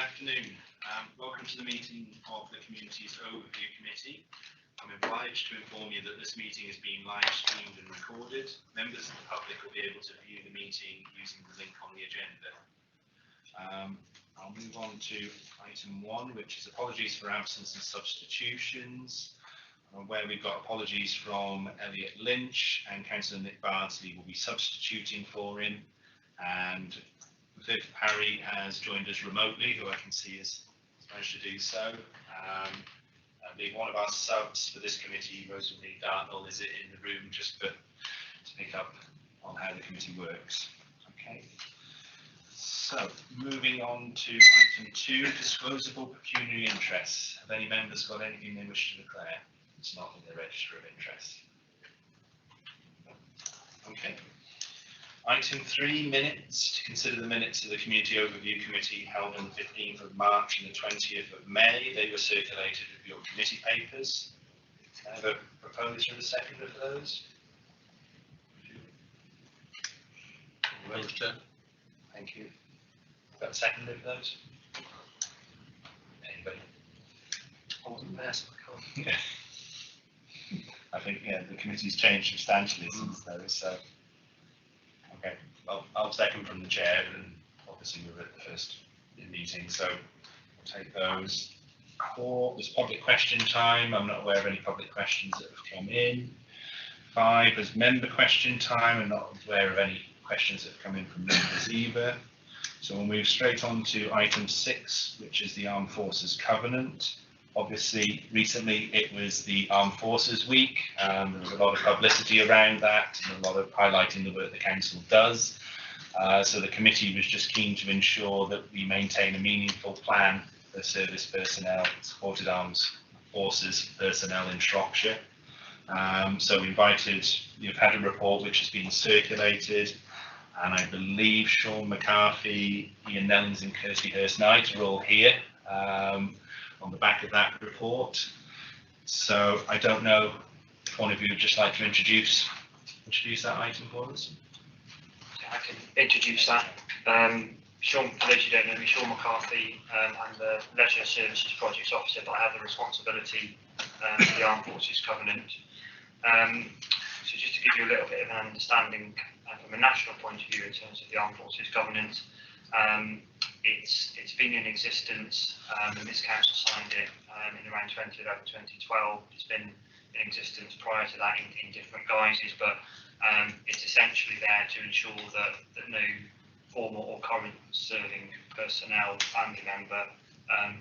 afternoon. Welcome to the meeting of the Communities Overview Committee. I'm obliged to inform you that this meeting is being live streamed and recorded. Members of the public will be able to view the meeting using the link on the agenda. I'll move on to item 1, which is apologies for absence and substitutions, where we've got apologies from Elliot Lynch, and Councillor Nick Bardsley will be substituting for him, and Viv Parry has joined us remotely, who I can see has managed to do so. One of our subs for this committee, Rosalie Dartnell, is in the room just to pick up on how the committee works. Okay. So, moving on to item 2, disposable pecuniary interests. Have any members got anything they wish to declare? It's not in the register of interest. Okay. Item 3, minutes. To consider the minutes of the Community Overview Committee held on the 15th of March and the 20th of May. They were circulated with your committee papers. Can I have a proposer and a seconder for those? Thank you. Got a seconder for those? Anybody? I wasn't there, so I can't. I think the committee's changed substantially since those. So. Okay, well, I'll second from the chair, and obviously we're at the first meeting, so we'll take those. 4, there's public question time. I'm not aware of any public questions that have come in. 5, there's member question time. I'm not aware of any questions that have come in from members either. So we'll move straight on to item 6, which is the Armed Forces Covenant. Obviously, recently it was the Armed Forces Week. There was a lot of publicity around that and a lot of highlighting the work the Council does. So the committee was just keen to ensure that we maintain a meaningful plan for service personnel, supported armed forces personnel in Shropshire. So we invited, you've had a report which has been circulated, and I believe Sean McCarthy, Ian Nellings and Kirsty Hurst-Knight are all here. On the back of that report. So I don't know if one of you would just like to introduce that item for us. I can introduce that. Sean, for those who don't know me, Sean McCarthy, I'm the Leisure Services Projects Officer, but I have the responsibility for the Armed Forces Covenant. So just to give you a little bit of an understanding from a national point of view in terms of the Armed Forces Covenant, it's been in existence, and this council signed it in around 2011, 2012. It's been in existence prior to that in different guises, but it's essentially there to ensure that no former or current serving personnel, family member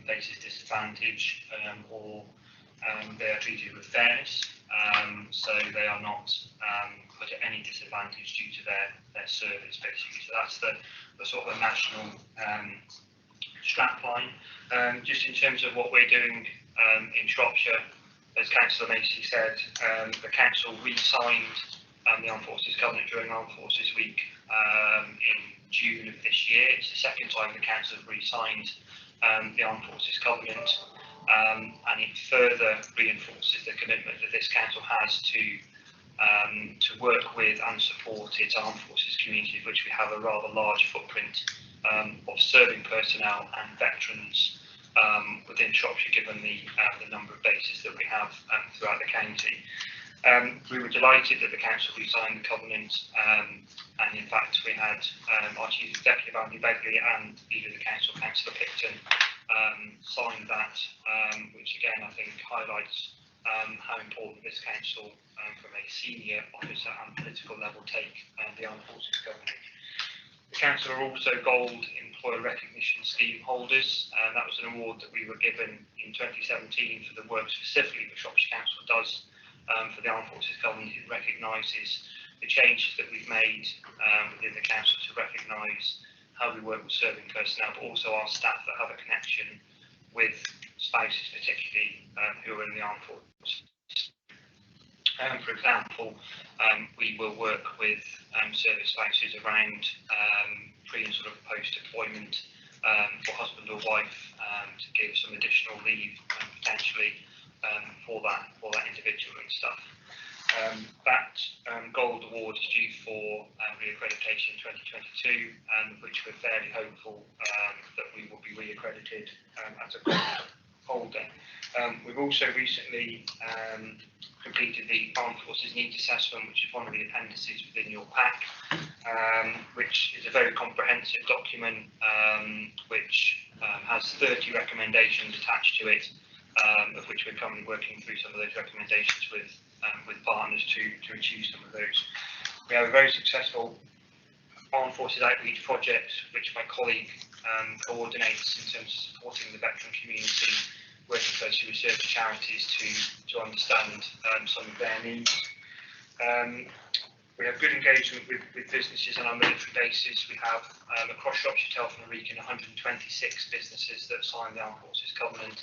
faces disadvantage, or they are treated with fairness, so they are not put at any disadvantage due to their service, basically. So that's the sort of a national strapline. Just in terms of what we're doing in Shropshire, as Councillor Macy said, the council re-signed the Armed Forces Covenant during Armed Forces Week in June of this year. It's the second time the council have re-signed the Armed Forces Covenant, and it further reinforces the commitment that this council has to work with and support its armed forces community, of which we have a rather large footprint of serving personnel and veterans within Shropshire, given the number of bases that we have throughout the county. We were delighted that the council re-signed the covenant, and in fact we had our Chief Executive Andy Begley and Leader of the Council, Councillor Picton, signed that, which again I think highlights how important this council from a senior officer and political level take the Armed Forces Covenant. The council are also Gold Employer Recognition Scheme holders, and that was an award that we were given in 2017 for the work specifically that Shropshire Council does for the Armed Forces Covenant. It recognises the changes that we've made within the council to recognise how we work with serving personnel, but also our staff that have a connection with spouses, particularly who are in the armed forces. For example, we will work with service spouses around pre and sort of post-deployment for husband or wife to give some additional leave potentially for that individual and stuff. That gold award is due for re-accreditation in 2022, which we're fairly hopeful that we will be re-accredited as a gold holder. We've also recently completed the Armed Forces Needs Assessment, which is one of the appendices within your pack, which is a very comprehensive document which has 30 recommendations attached to it, of which we're currently working through some of those recommendations with partners to achieve some of those. We have a very successful Armed Forces outreach project, which my colleague coordinates in terms of supporting the veteran community, working closely with service charities to understand some of their needs. We have good engagement with businesses on our military bases. We have across Shropshire, Telford and Wrekin 126 businesses that sign the Armed Forces Covenant,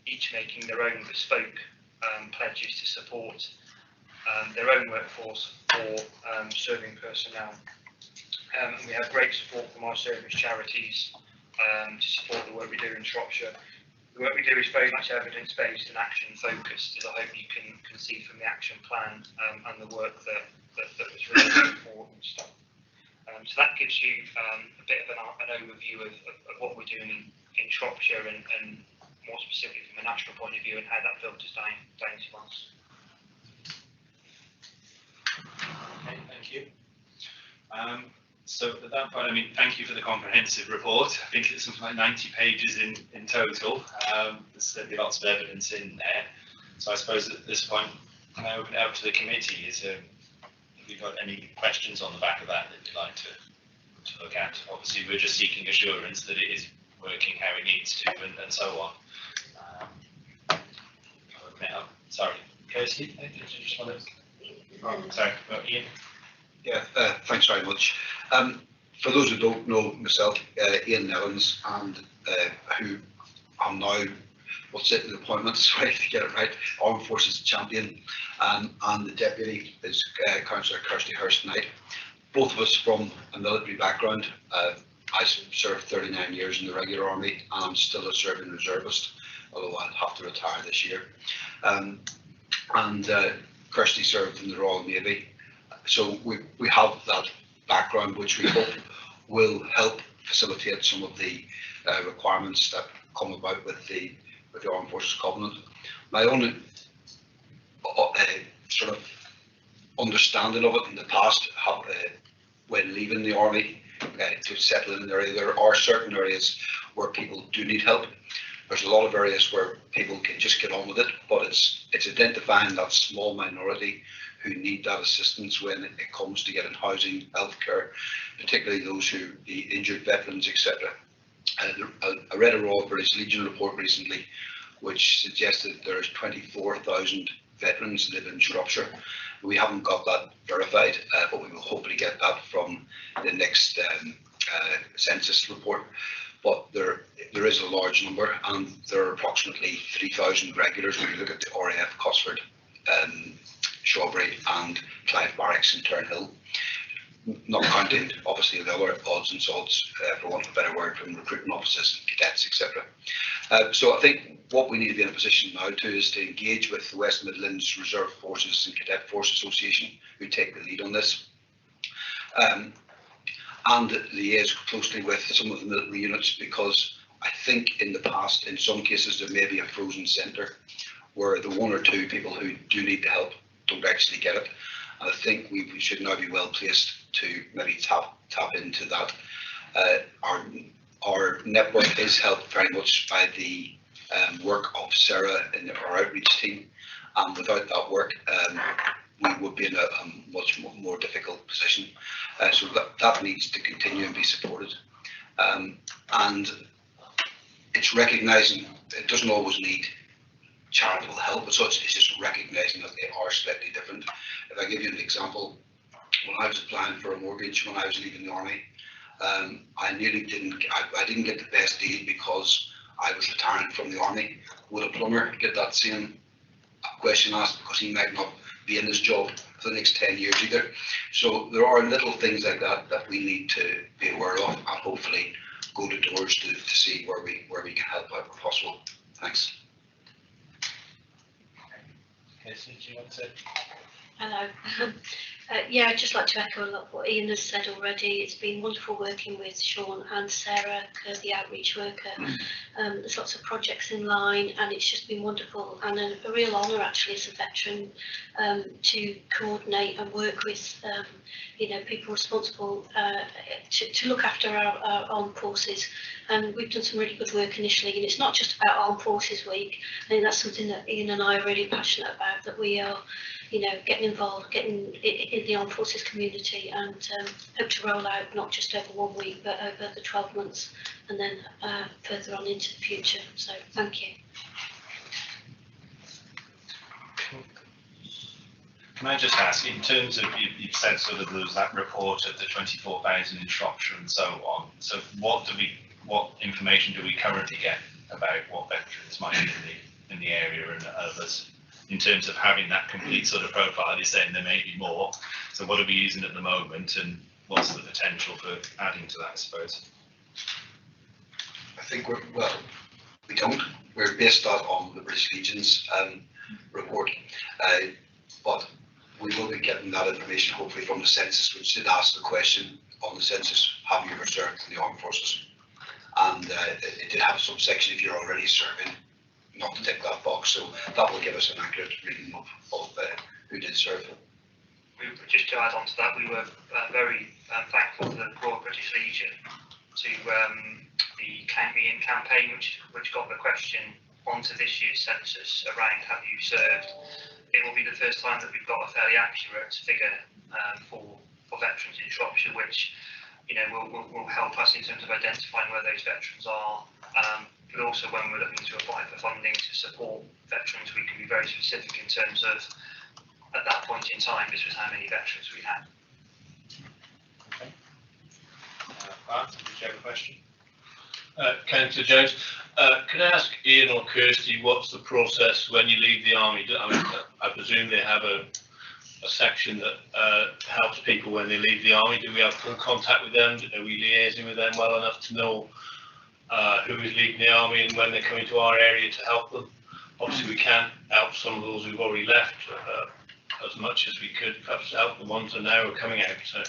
each making their own bespoke pledges to support their own workforce for serving personnel. And we have great support from our service charities to support the work we do in Shropshire. The work we do is very much evidence-based and action-focused, as I hope you can see from the action plan and the work that was really important stuff. So that gives you a bit of an overview of what we're doing in Shropshire and more specifically from a national point of view and how that filters down to us. Okay, thank you. So at that point, I mean, thank you for the comprehensive report. I think it's something like 90 pages in total. There's certainly lots of evidence in there. So I suppose at this point, can I open it up to the committee? Have you got any questions on the back of that you'd like to look at? Obviously, we're just seeking assurance that it is working how it needs to and so on. Sorry, Kirsty, did you just want to? Sorry, Ian. Yeah, thanks very much. For those who don't know myself, Ian Nevins, and who I'm now, what's it, the appointments, right, to get it right, Armed Forces Champion, and the Deputy is Councillor Kirsty Hurst-Knight. Both of us from a military background. I served 39 years in the regular army, and I'm still a serving reservist, although I'll have to retire this year. And Kirsty served in the Royal Navy. So we have that background, which we hope will help facilitate some of the requirements that come about with the Armed Forces Covenant. My own sort of understanding of it in the past, when leaving the army to settle in an area, there are certain areas where people do need help. There's a lot of areas where people can just get on with it, but it's identifying that small minority who need that assistance when it comes to getting housing, healthcare, particularly those who be injured veterans, etc. I read a Royal British Legion report recently, which suggested there's 24,000 veterans live in Shropshire. We haven't got that verified, but we will hopefully get that from the next census report. But there is a large number, and there are approximately 3,000 regulars when you look at the RAF Cosford, Shawbury and Clive Barracks in Turnhill, not counting obviously the other odds and sods, for want of a better word, from recruiting officers and cadets, etc. So I think what we need to be in a position now is to engage with the West Midlands Reserve Forces and Cadet Force Association, who take the lead on this, and liaise closely with some of the military units, because I think in the past, in some cases, there may be a frozen centre where the one or two people who do need the help don't actually get it. And I think we should now be well placed to maybe tap into that. Our network is helped very much by the work of Sarah in our outreach team, and without that work, we would be in a much more difficult position. So that needs to continue and be supported. And it's recognising it doesn't always need charitable help, so it's just recognising that they are slightly different. If I give you an example, when I was applying for a mortgage when I was leaving the army, I didn't get the best deal because I was retiring from the army. Would a plumber get that same question asked, because he might not be in his job for the next 10 years either? So there are little things like that that we need to be aware of, and hopefully go to doors to see where we can help out where possible. Thanks. Okay, so do you want to? Hello. Yeah, I'd just like to echo a lot of what Ian has said already. It's been wonderful working with Sean and Sarah, the outreach worker. There's lots of projects in line, and it's just been wonderful and a real honour actually as a veteran to coordinate and work with people responsible to look after our armed forces. And we've done some really good work initially, and it's not just about Armed Forces Week. I think that's something that Ian and I are really passionate about, that we are getting involved, getting in the armed forces community, and hope to roll out not just over 1 week but over the 12 months and then further on into the future. So thank you. Can I just ask, in terms of, you've said sort of there was that report of the 24,000 in Shropshire and so on, so what information do we currently get about what veterans might be in the area and others? In terms of having that complete sort of profile, you're saying there may be more. So what are we using at the moment, and what's the potential for adding to that, I suppose? I think we don't. We're based on the British Legion's report, but we will be getting that information hopefully from the census, which did ask the question on the census: have you ever served in the armed forces? And it did have some section if you're already serving, not to tick that box, so that will give us an accurate reading of who did serve. Just to add on to that, we were very thankful to the Royal British Legion to the Count Me In campaign, which got the question onto this year's census around have you served. It will be the first time that we've got a fairly accurate figure for veterans in Shropshire, which will help us in terms of identifying where those veterans are. But also when we're looking to apply for funding to support veterans, we can be very specific in terms of, at that point in time, this was how many veterans we had. Okay. Bart, did you have a question? Councillor Jones, can I ask Ian or Kirsty, what's the process when you leave the army? I presume they have a section that helps people when they leave the army. Do we have full contact with them? Are we liaising with them well enough to know who is leaving the army and when they're coming to our area to help them? Obviously we can't help some of those who've already left as much as we could, perhaps help the ones that now are coming out. So.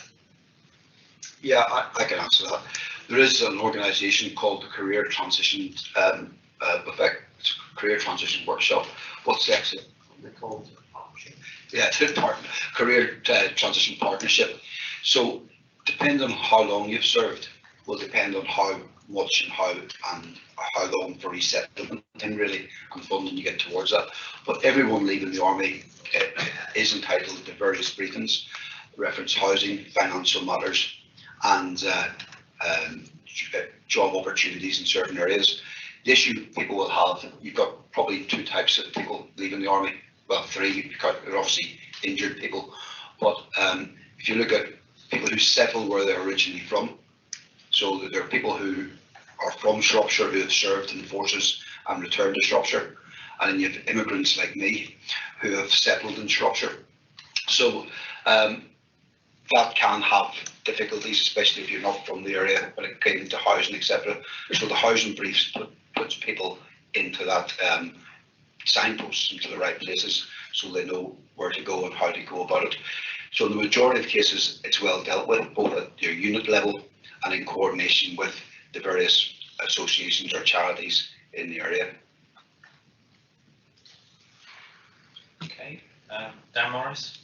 Yeah, I can answer that. There is an organisation called the Career Transition Career Transition Workshop. What's the actual called? Yeah, Career Transition Partnership. So depending on how long you've served will depend on how much and how long for resettlement and really and funding you get towards that. But everyone leaving the army is entitled to various briefings, reference housing, financial matters, and job opportunities in certain areas. The issue people will have, you've got probably two types of people leaving the army. Well, three, because they're obviously injured people. But if you look at people who settle where they're originally from, so there are people who are from Shropshire who have served in the forces and returned to Shropshire, and then you have immigrants like me who have settled in Shropshire. So that can have difficulties, especially if you're not from the area when it came to housing, etc. So the housing briefs puts people into that signposts into the right places so they know where to go and how to go about it. So in the majority of cases it's well dealt with, both at your unit level and in coordination with the various associations or charities in the area. Okay, Dan Morris.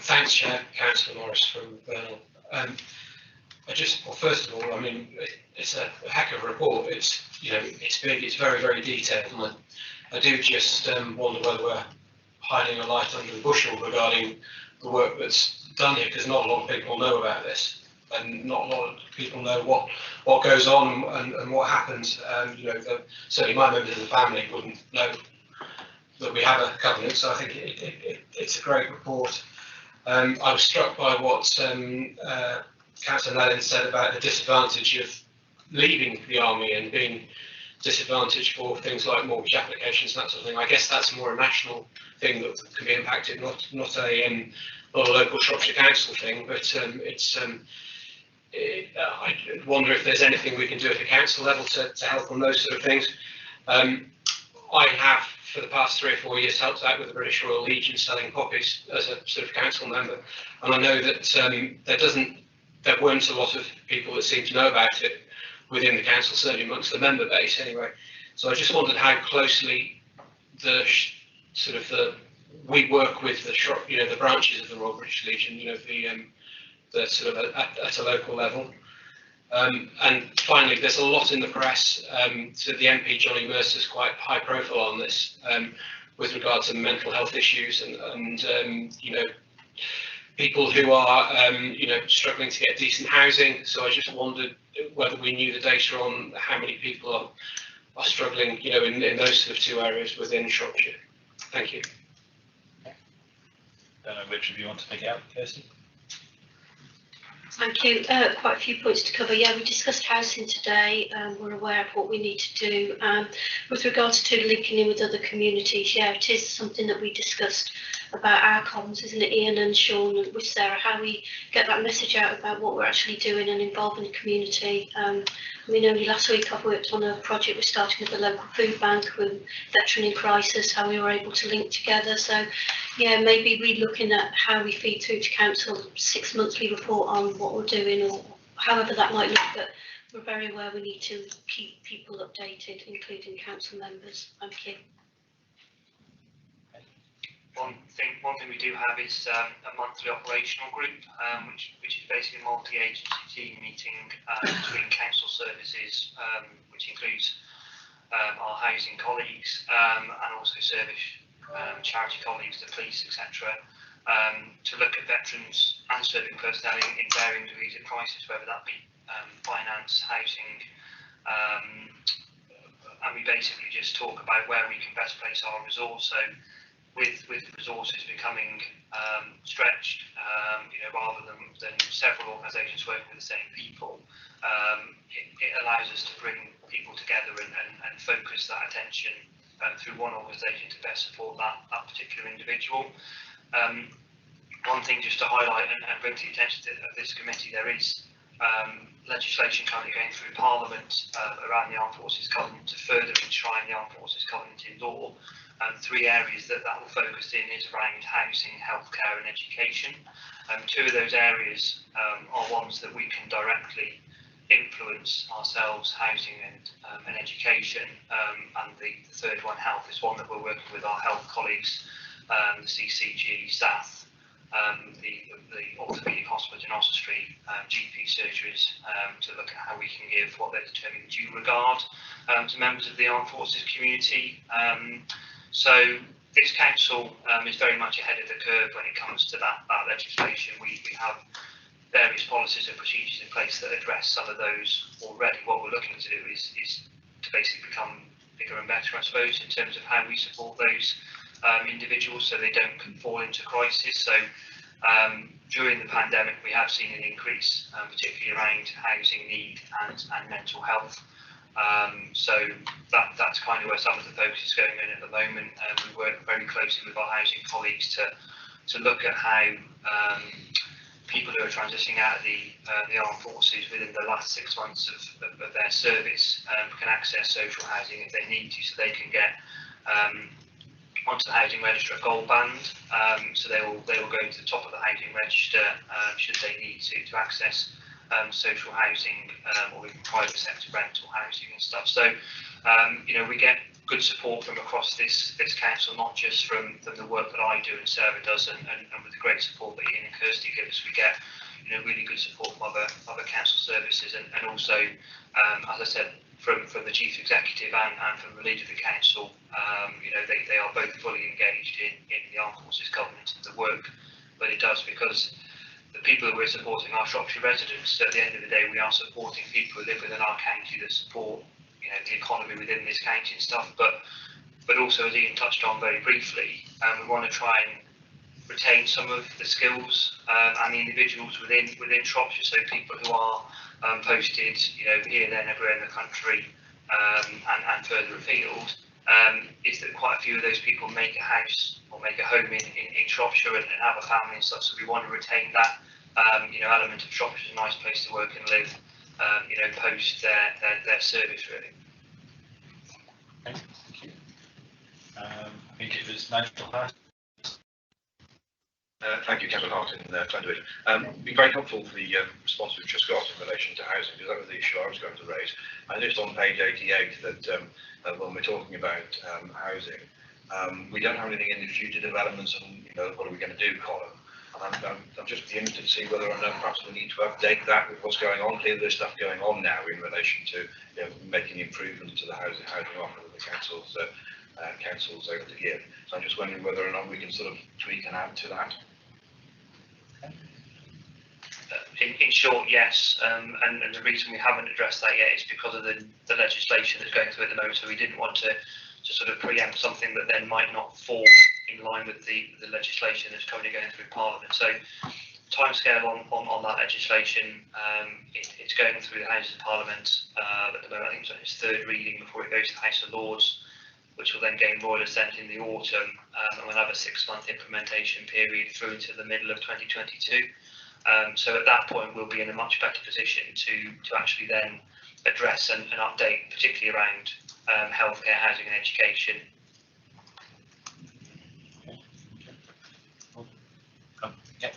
Thanks, Chair. Councillor Morris from Burnell. First of all, I mean, it's a heck of a report. It's it's big. It's very, very detailed, and I do just wonder whether we're hiding a light under the bushel regarding the work that's done here, because not a lot of people know about this, and not a lot of people know what goes on and what happens. Certainly my members of the family wouldn't know that we have a covenant, so I think it's a great report. I was struck by what Councillor Nellin said about the disadvantage of leaving the army and being disadvantaged for things like mortgage applications and that sort of thing. I guess that's more a national thing that can be impacted, not a local Shropshire Council thing. But I wonder if there's anything we can do at the council level to help on those sort of things. I have for the past 3 or 4 years helped out with the British Royal Legion selling poppies as a sort of council member, and I know that there weren't a lot of people that seemed to know about it within the council, certainly amongst the member base anyway. So I just wondered how closely we work with the branches of the Royal British Legion, the sort of at a local level. And finally, there's a lot in the press. So the MP Johnny Mercer's quite high profile on this with regard to mental health issues and people who are struggling to get decent housing. So I just wondered whether we knew the data on how many people are struggling, in those sort of 2 areas within Shropshire. Thank you. Which of you want to pick it up, Kirsty? Thank you. Quite a few points to cover. Yeah, we discussed housing today. We're aware of what we need to do. With regards to linking in with other communities, yeah, it is something that we discussed about our comms, isn't it, Ian and Sean, and with Sarah, how we get that message out about what we're actually doing and involving the community. I mean, only last week I've worked on a project we're starting with the local food bank with veteran in crisis, how we were able to link together. So, yeah, maybe we're looking at how we feed through to council 6 monthly report on what we're doing, or however that might look, but we're very aware we need to keep people updated, including council members. Thank you. One thing we do have is a monthly operational group, which is basically a multi-agency team meeting between council services, which includes our housing colleagues and also service charity colleagues, the police, etc., to look at veterans and serving personnel in varying degrees of crisis, whether that be finance, housing, and we basically just talk about where we can best place our resource. So with resources becoming stretched, rather than several organisations working with the same people, it allows us to bring people together and focus that attention through one organisation to best support that particular individual. One thing just to highlight and bring to the attention of this committee, there is legislation currently going through Parliament around the Armed Forces Covenant to further enshrine the Armed Forces Covenant in law. 3 areas that will focus in is around housing, healthcare and education. 2 of those areas are ones that we can directly influence ourselves, housing and education, and the 3rd one, health, is one that we're working with our health colleagues, the CCG, SAF, the orthopaedic hospital in Oswestry, GP surgeries, to look at how we can give what they're determining due regard to members of the armed forces community. So this council is very much ahead of the curve when it comes to that legislation. We have various policies and procedures in place that address some of those already. What we're looking to do is to basically become bigger and better, I suppose, in terms of how we support those individuals so they don't fall into crisis. So during the pandemic, we have seen an increase, particularly around housing need and mental health. So that's kind of where some of the focus is going in at the moment. We work very closely with our housing colleagues to look at how people who are transitioning out of the armed forces within the last 6 months of their service can access social housing if they need to, so they can get onto the housing register at gold band. So they will go to the top of the housing register should they need to access social housing or even private sector rental housing and stuff. So we get good support from across this council, not just from the work that I do and Sarah does, and with the great support that Ian and Kirsty give us. We get really good support from other council services, and also as I said, from the chief executive and from the leader of the council. They are both fully engaged in the Armed Forces Covenant and the work that it does, because the people that we're supporting are Shropshire residents. So at the end of the day, we are supporting people who live within our county that support the economy within this county and stuff, but also, as Ian touched on very briefly, we want to try and retain some of the skills and the individuals within Shropshire. So people who are posted here, there and everywhere in the country and further afield, is that quite a few of those people make a house or make a home in Shropshire and have a family and stuff. So we want to retain that element of Shropshire is a nice place to work and live, post their service, really. Thank you. I think it was Nigel Hart. Thank you, Councillor Hart in Glendower. Been very helpful for the response we've just got in relation to housing, because that was the issue I was going to raise. I noticed on page 88 that when we're talking about housing, we don't have anything in the future developments and, you know, what are we going to do column. And I'm just interested to see whether or not perhaps we need to update that with what's going on. Clearly there's stuff going on now in relation to, you know, making improvements to the housing offer that the councils able to give. So I'm just wondering whether or not we can sort of tweak and add to that. In short, yes, and the reason we haven't addressed that yet is because of the legislation that's going through at the moment. So we didn't want to sort of preempt something that then might not fall in line with the legislation that's currently going through Parliament. So timescale on that legislation, it's going through the House of Parliament at the moment. I think it's on its third reading before it goes to the House of Lords, which will then gain royal assent in the autumn, and we'll have a 6-month implementation period through until the middle of 2022. So at that point, we'll be in a much better position to actually then address and update, particularly around healthcare, housing and education. Yeah,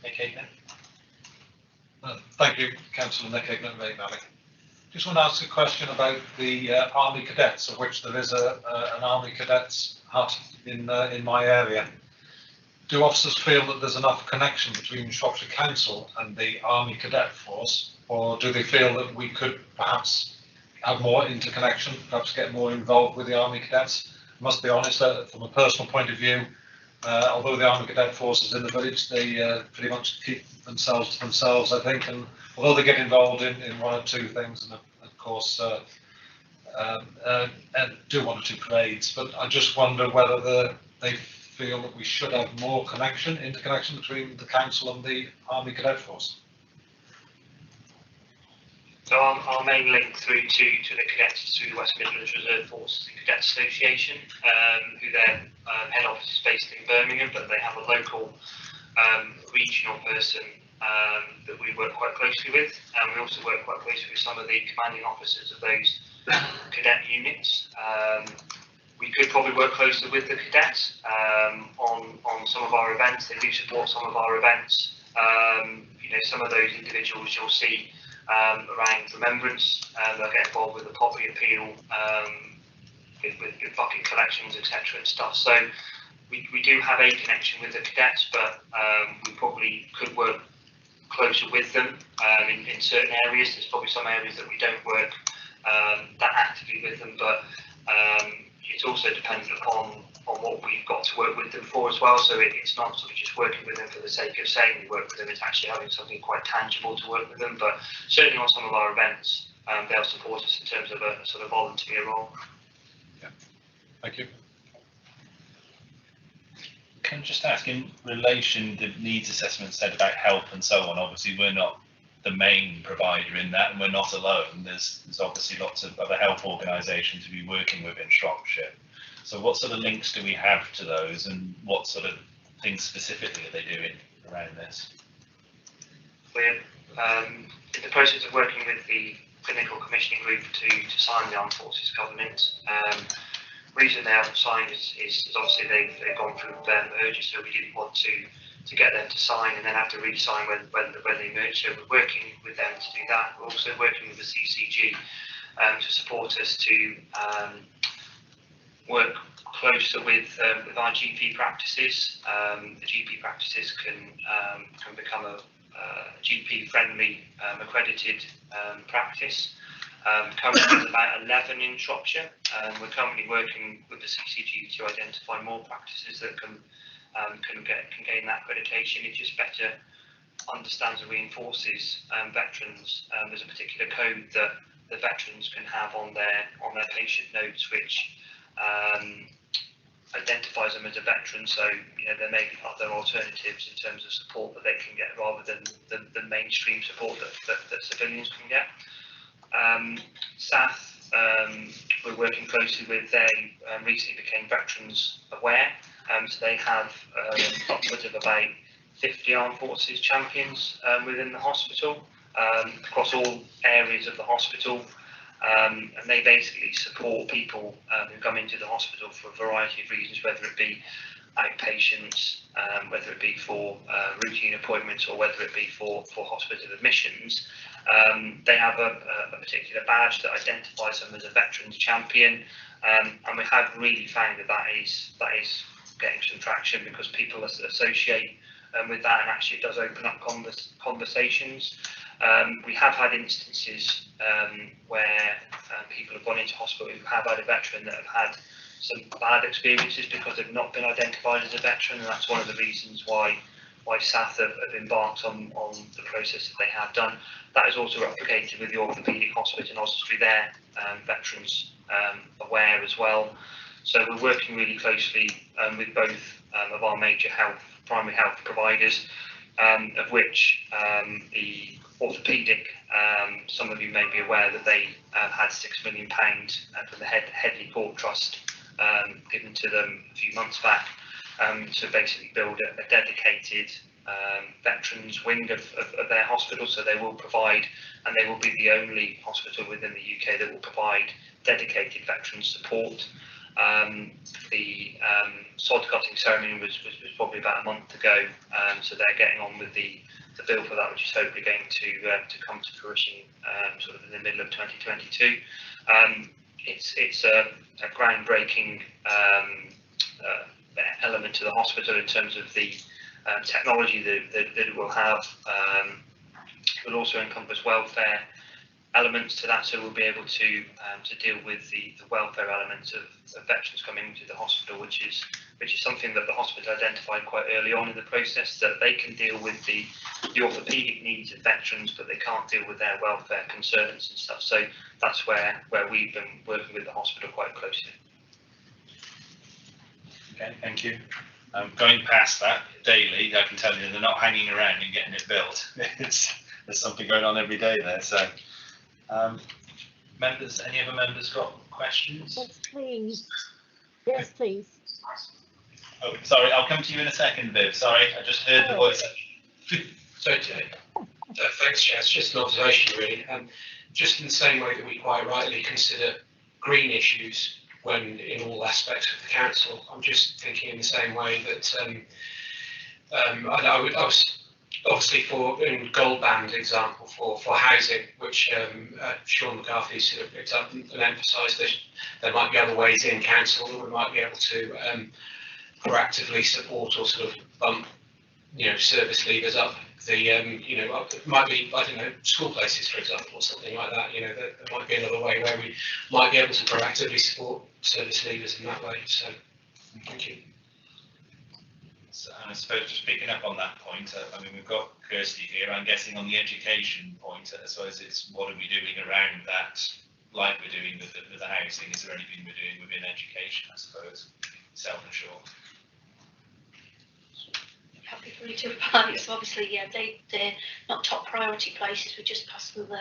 okay then. Thank you, Councillor Nick Hickman, Valley. Just want to ask a question about the Army Cadets, of which there is an Army Cadets hut in my area. Do officers feel that there's enough connection between Shropshire Council and the Army Cadet Force, or do they feel that we could perhaps have more interconnection, perhaps get more involved with the Army Cadets? I must be honest, from a personal point of view, although the Army Cadet Force is in the village, they pretty much keep themselves to themselves, I think, and although they get involved in one or two things, and of course do one or two parades, but I just wonder whether they feel that we should have more interconnection between the council and the Army Cadet Force. So our main link through to the cadets is through the West Midlands Reserve Forces and Cadets Association, who their head office is based in Birmingham, but they have a local regional person that we work quite closely with, and we also work quite closely with some of the commanding officers of those cadet units. We could probably work closely with the cadets on some of our events. They do support some of our events. You know, some of those individuals you'll see around remembrance, they'll get involved with the poppy appeal, with bucket collections, etc. and stuff. So we do have a connection with the cadets, but we probably could work closer with them in certain areas. There's probably some areas that we don't work that actively with them, but it's also dependent upon what we've got to work with them for as well. So it's not sort of just working with them for the sake of saying we work with them, it's actually having something quite tangible to work with them. But certainly on some of our events, they'll support us in terms of a sort of volunteer role. Yeah. Thank you. Can I just ask, in relation to needs assessment said about help and so on, obviously we're not the main provider in that, and we're not alone. There's obviously lots of other health organisations we're working with in Shropshire. So what sort of links do we have to those, and what sort of things specifically are they doing around this? We're in the process of working with the clinical commissioning group to sign the Armed Forces Covenant. The reason they haven't signed is obviously they've gone through their merger, so we didn't want to get them to sign and then have to re-sign when they merge. So we're working with them to do that. We're also working with the CCG to support us to work closer with our GP practices. The GP practices can become a GP-friendly accredited practice. Currently there's about 11 in Shropshire. We're currently working with the CCG to identify more practices that can gain that accreditation. It just better understands and reinforces veterans. There's a particular code that the veterans can have on their patient notes, which identifies them as a veteran. So you know there may be other alternatives in terms of support that they can get rather than the mainstream support that civilians can get. SAF, we're working closely with. They recently became veterans aware. So they have upwards of about 50 armed forces champions within the hospital, across all areas of the hospital. and they basically support people who come into the hospital for a variety of reasons, whether it be outpatients, whether it be for routine appointments, or whether it be for hospital admissions. They have a particular badge that identifies them as a veterans champion, and we have really found that is getting some traction, because people associate with that, and actually it does open up conversations. We have had instances where people have gone into hospital who have had a veteran that have had some bad experiences because they've not been identified as a veteran, and that's one of the reasons why SAF have embarked on the process that they have done. That is also replicated with the orthopaedic hospital, and obviously they're veterans aware as well. So we're working really closely with both of our major primary health providers, of which the orthopaedic, some of you may be aware that they had £6 million from the Headley Court Trust given to them a few months back, to basically build a dedicated veterans wing of their hospital. So they will provide, and they will be the only hospital within the UK that will provide dedicated veterans support. The sod cutting ceremony was probably about a month ago, so they're getting on with the bill for that, which is hopefully going to come to fruition sort of in the middle of 2022. It's a groundbreaking element to the hospital in terms of the technology that it will have. It will also encompass welfare elements to that, so we'll be able to deal with the welfare elements of veterans coming into the hospital, which is something that the hospital identified quite early on in the process, that they can deal with the orthopaedic needs of veterans, but they can't deal with their welfare concerns and stuff. So that's where we've been working with the hospital quite closely. Okay, thank you. Going past that daily, I can tell you they're not hanging around and getting it built. There's something going on every day there. So, members, any other members got questions? Yes, please. Yes, please. Oh, sorry, I'll come to you in a second, Viv. Sorry, I just heard the voice. So, thanks, Chair. It's just an observation, really. Just in the same way that we quite rightly consider green issues when in all aspects of the council, I'm just thinking in the same way that I was obviously for in gold band example for housing, which Sean McCarthy sort of picked up and emphasised that there might be other ways in council that we might be able to proactively support or sort of bump, service leavers up. It might be, I don't know, school places, for example, or something like that. There might be another way where we might be able to proactively support service leavers in that way. So, thank you. So, and I suppose just picking up on that point, I mean, we've got Kirsty here. I'm guessing on the education point, I suppose it's what are we doing around that, like we're doing with the housing? Is there anything we're doing within education, I suppose, self-assured? Happy for me to reply. So obviously, yeah, they're not top priority places. We just passed them the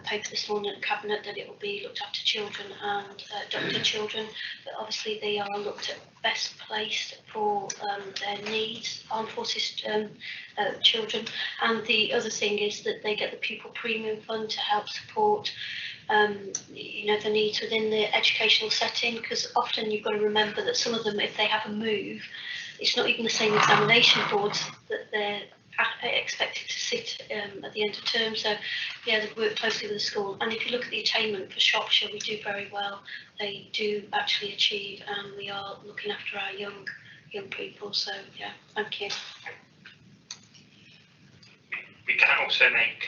paper this morning at Cabinet that it will be looked after children and adopted children, but obviously they are looked at best placed for their needs, armed forces children. And the other thing is that they get the pupil premium fund to help support the needs within the educational setting, because often you've got to remember that some of them, if they have a move, it's not even the same examination boards that they're expected to sit at the end of term. So yeah, they work closely with the school, and if you look at the attainment for Shropshire, we do very well. They do actually achieve, and we are looking after our young people. So yeah, thank you. We can also make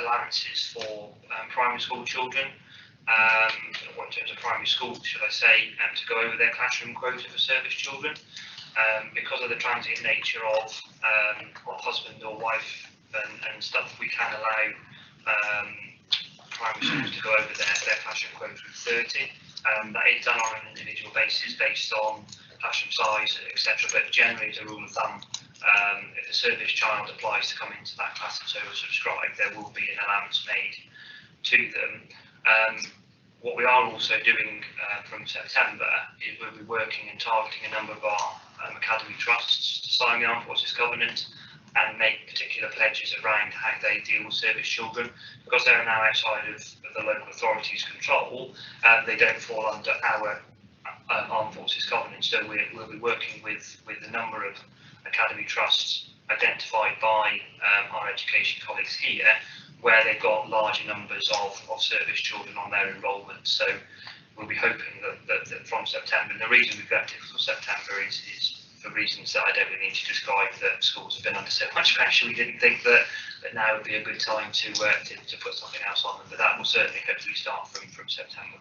allowances for primary school children, in terms of primary school, should I say, to go over their classroom quota for service children. Because of the transient nature of husband or wife and stuff, we can allow primary schools to go over their classroom quota of 30. That is done on an individual basis based on classroom size, etc. But generally, as a rule of thumb, if a service child applies to come into that class and so subscribe, there will be an allowance made to them. What we are also doing from September is we'll be working and targeting a number of our academy trusts to sign the Armed Forces Covenant, and make particular pledges around how they deal with service children, because they're now outside of the local authority's control. They don't fall under our Armed Forces Covenant, so we'll be working with a number of academy trusts identified by our education colleagues here, where they've got larger numbers of service children on their enrolment. So we'll be hoping that from September, and the reason we've left it for September is for reasons that I don't really need to describe, that schools have been under so much pressure. We didn't think that now would be a good time to put something else on them, but that will certainly hopefully start from September.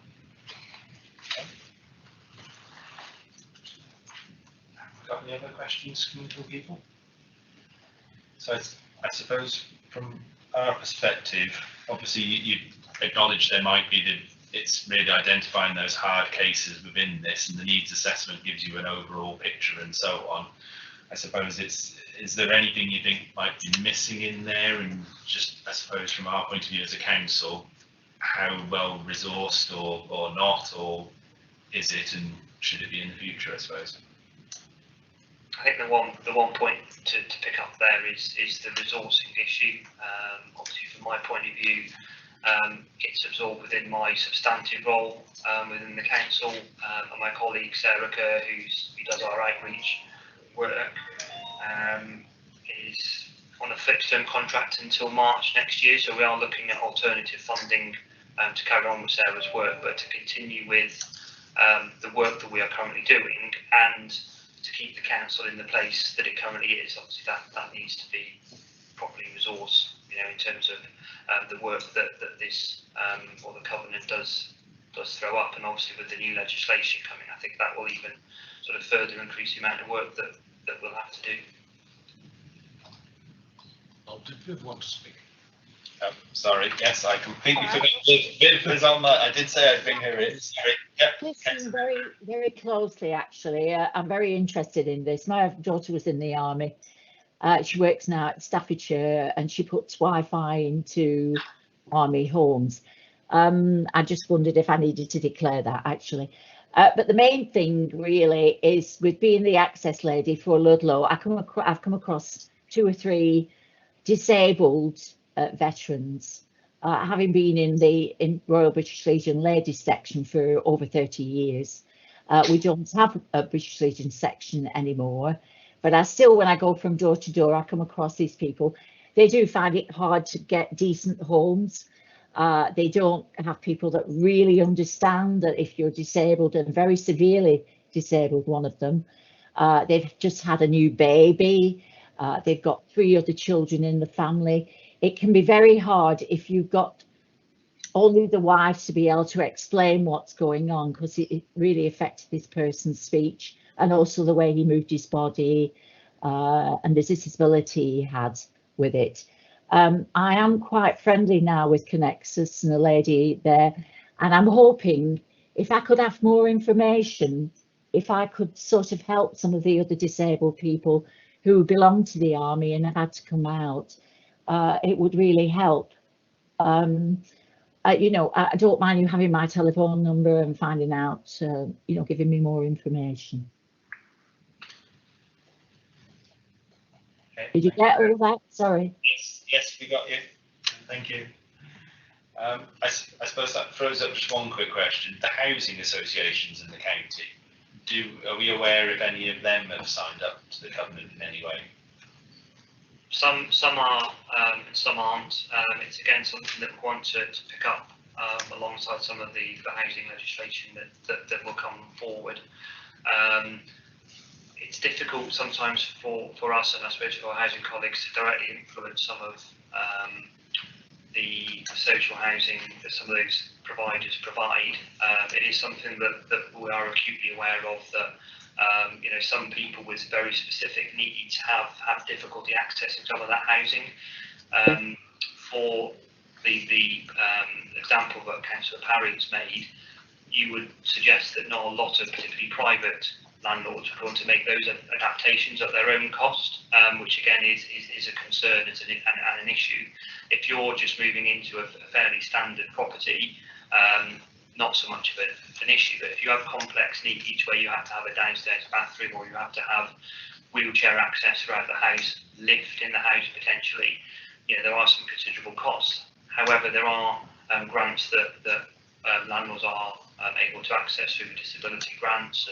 Got any other questions coming from people? So I suppose from our perspective, obviously you acknowledge there might be it's really identifying those hard cases within this, and the needs assessment gives you an overall picture and so on. I suppose is there anything you think might be missing in there? And just, I suppose from our point of view as a council, how well resourced or not, or is it, and should it be in the future, I suppose? I think the one point to pick up there is the resourcing issue. Obviously, from my point of view, it's absorbed within my substantive role within the council, and my colleague Sarah Kerr, who does our outreach work, is on a fixed term contract until March next year. So we are looking at alternative funding to carry on with Sarah's work, but to continue with the work that we are currently doing, and to keep the council in the place that it currently is. Obviously that needs to be properly resourced, in terms of the work that this or the covenant does throw up, and obviously with the new legislation coming, I think that will even sort of further increase the amount of work that we'll have to do. Oh, did Viv want to speak? Sorry, yes, I completely forgot. Viv is on that. I did say I'd bring her in. Sorry. Listen very, very closely, actually. I'm very interested in this. My daughter was in the army. She works now at Staffordshire, and she puts Wi-Fi into army homes. I just wondered if I needed to declare that, actually. But the main thing really is, with being the access lady for Ludlow, I've come across 2 or 3 disabled veterans, having been in the Royal British Legion ladies section for over 30 years. We don't have a British Legion section anymore, but I still, when I go from door to door, I come across these people. They do find it hard to get decent homes. They don't have people that really understand that if you're disabled, and very severely disabled, one of them, they've just had a new baby, they've got 3 other children in the family. It can be very hard if you've got only the wife to be able to explain what's going on, because it really affected this person's speech, and also the way he moved his body, and the disability he had with it. I am quite friendly now with Connexus and the lady there, and I'm hoping if I could have more information, if I could sort of help some of the other disabled people who belong to the army and have had to come out, it would really help. I don't mind you having my telephone number and finding out, giving me more information. Okay, Did you get all that? Sorry. Yes, we got you. Thank you. I suppose that throws up just one quick question. The housing associations in the county, are we aware if any of them have signed up to the covenant in any way? Some are, and some aren't. It's again something that we want to pick up alongside some of the housing legislation that will come forward. It's difficult sometimes for us, and I suppose for our housing colleagues, to directly influence some of the social housing that some of those providers provide. It is something that we are acutely aware of, that some people with very specific needs have difficulty accessing some of that housing. For the example that Councillor Parry's made, you would suggest that not a lot of particularly private landlords would want to make those adaptations at their own cost, which again is a concern and an issue. If you're just moving into a fairly standard property, not so much of an issue, but if you have complex needs where you have to have a downstairs bathroom, or you have to have wheelchair access throughout the house, lift in the house potentially, there are some considerable costs. However, there are grants that landlords are able to access through disability grants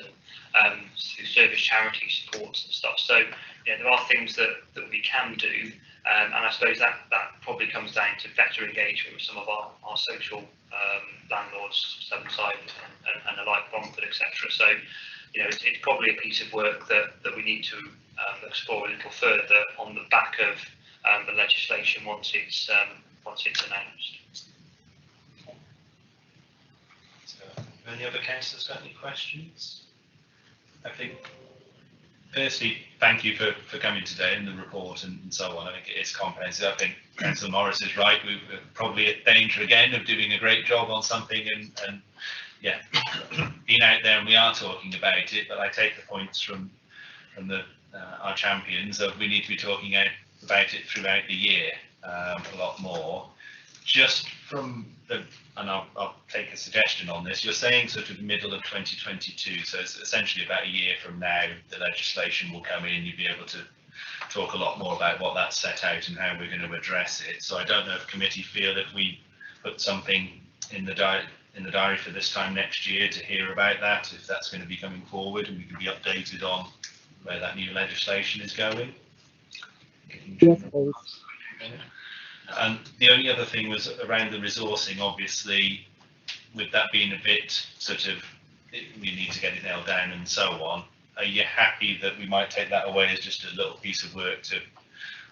and through service charity supports and stuff. So there are things that we can do, and I suppose that probably comes down to better engagement with some of our social landlords, Sunnyside and the like, Romford, etc. So it's probably a piece of work that we need to explore a little further on the back of the legislation once it's announced. Any other councillors got any questions? I think, firstly, thank you for coming today and the report and so on. I think it is comprehensive. I think Councillor Morris is right. We're probably at danger again of doing a great job on something and yeah, being out there, and we are talking about it, but I take the points from our champions of we need to be talking about it throughout the year a lot more. Just from and I'll take a suggestion on this, you're saying sort of middle of 2022, so it's essentially about a year from now the legislation will come in, you'll be able to talk a lot more about what that's set out and how we're going to address it. So I don't know if committee feel if we put something in the diary for this time next year to hear about that, if that's going to be coming forward and we can be updated on where that new legislation is going. Yes, please. And the only other thing was around the resourcing, obviously, with that being a bit sort of, we need to get it nailed down and so on. Are you happy that we might take that away as just a little piece of work to,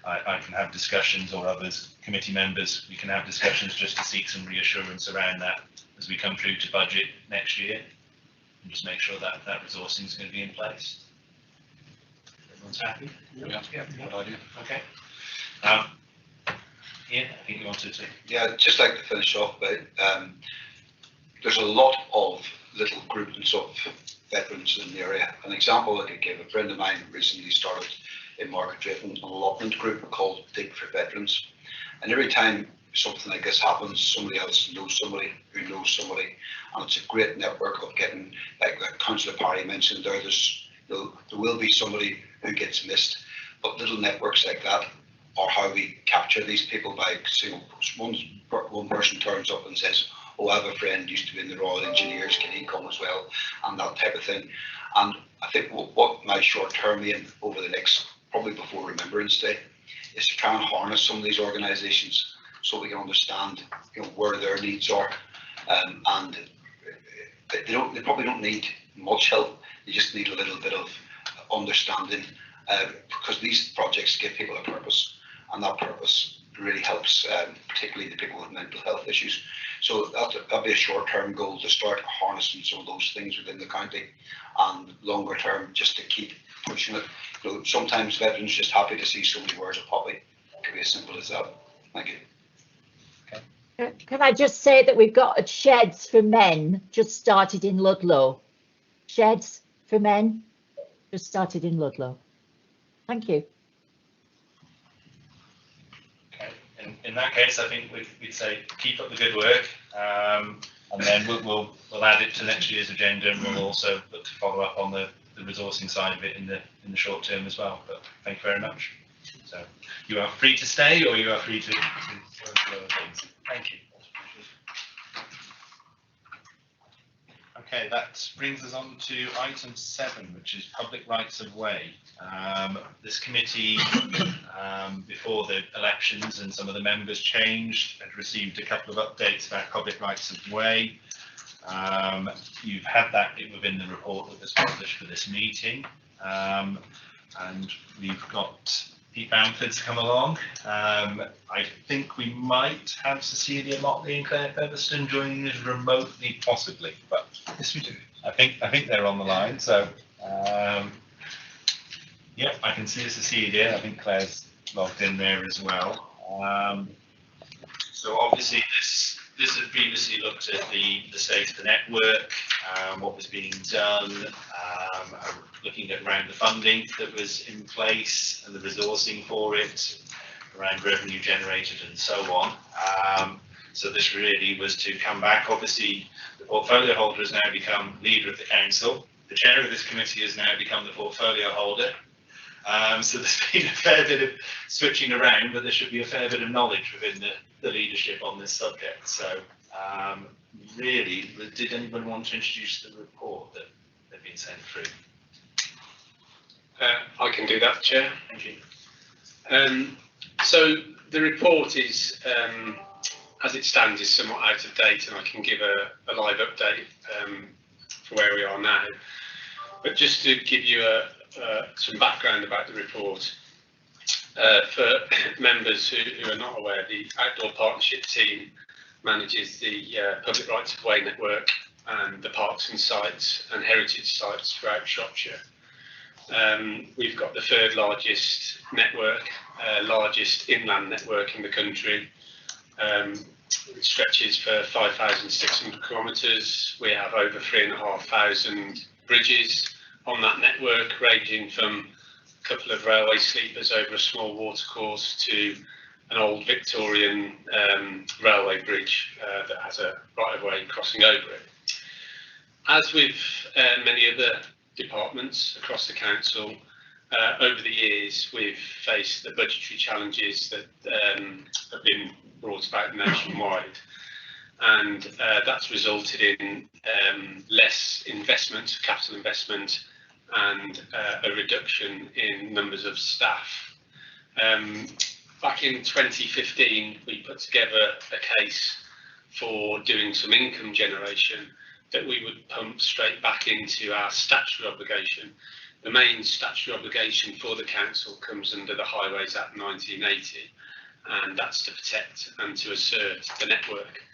I can have discussions, or others, committee members, we can have discussions just to seek some reassurance around that as we come through to budget next year, and just make sure that that resourcing is going to be in place? Everyone's happy? Yeah, good idea. Okay. Yeah, I think you wanted to. Yeah, I'd just like to finish off by, there's a lot of little groups of veterans in the area. An example I could give, a friend of mine recently started in Market Drayton an allotment group called Dig for Veterans. And every time something like this happens, somebody else knows somebody who knows somebody. And it's a great network of getting, like Councillor Parry mentioned there, there will be somebody who gets missed. But little networks like that are how we capture these people by saying, one person turns up and says, oh, I have a friend used to be in the Royal Engineers, can he come as well? And that type of thing. And I think what my short term aim over the next, probably before Remembrance Day, is to try and harness some of these organisations so we can understand where their needs are. And they probably don't need much help, they just need a little bit of understanding, because these projects give people a purpose. And that purpose really helps, particularly the people with mental health issues. So that'd be a short-term goal, to start harnessing some of those things within the county, and longer term, just to keep pushing it. Sometimes veterans just happy to see somebody wears a poppy. It could be as simple as that. Thank you. Can I just say that we've got sheds for men just started in Ludlow. Sheds for men just started in Ludlow. Thank you. In that case, I think we'd say keep up the good work, and then we'll add it to next year's agenda, and we'll also look to follow up on the resourcing side of it in the short term as well. But thank you very much. So you are free to stay, or you are free to other things. Thank you. Okay, that brings us on to item 7, which is public rights of way. This committee, before the elections and some of the members changed, had received a couple of updates about public rights of way. You've had that within the report that was published for this meeting, and we've got Pete Bamford's come along. I think we might have Cecilia Motley and Claire Featherstone joining us remotely, possibly, but yes, we do. I think they're on the line. So, yeah, I can see Cecilia. I think Claire's logged in there as well. So obviously this had previously looked at the state of the network, what was being done, looking at around the funding that was in place and the resourcing for it, around revenue generated and so on. So this really was to come back. Obviously, the portfolio holder has now become leader of the council. The chair of this committee has now become the portfolio holder. So there's been a fair bit of switching around, but there should be a fair bit of knowledge within the leadership on this subject. So really, did anyone want to introduce the report that they've been sent through? I can do that, Chair. Thank you. So the report is, as it stands, is somewhat out of date, and I can give a live update for where we are now. But just to give you some background about the report, for members who are not aware, the Outdoor Partnership team manages the public rights of way network and the parks and sites and heritage sites throughout Shropshire. We've got the third largest network, largest inland network in the country. It stretches for 5,600 kilometres. We have over 3,500 bridges on that network, ranging from a couple of railway sleepers over a small watercourse to an old Victorian railway bridge that has a right-of-way crossing over it. As with many other departments across the council, over the years we've faced the budgetary challenges that have been brought about nationwide, and that's resulted in less investment, capital investment, and a reduction in numbers of staff. Back in 2015 we put together a case for doing some income generation that we would pump straight back into our statutory obligation. The main statutory obligation for the council comes under the Highways Act 1980, and that's to protect and to assert the network.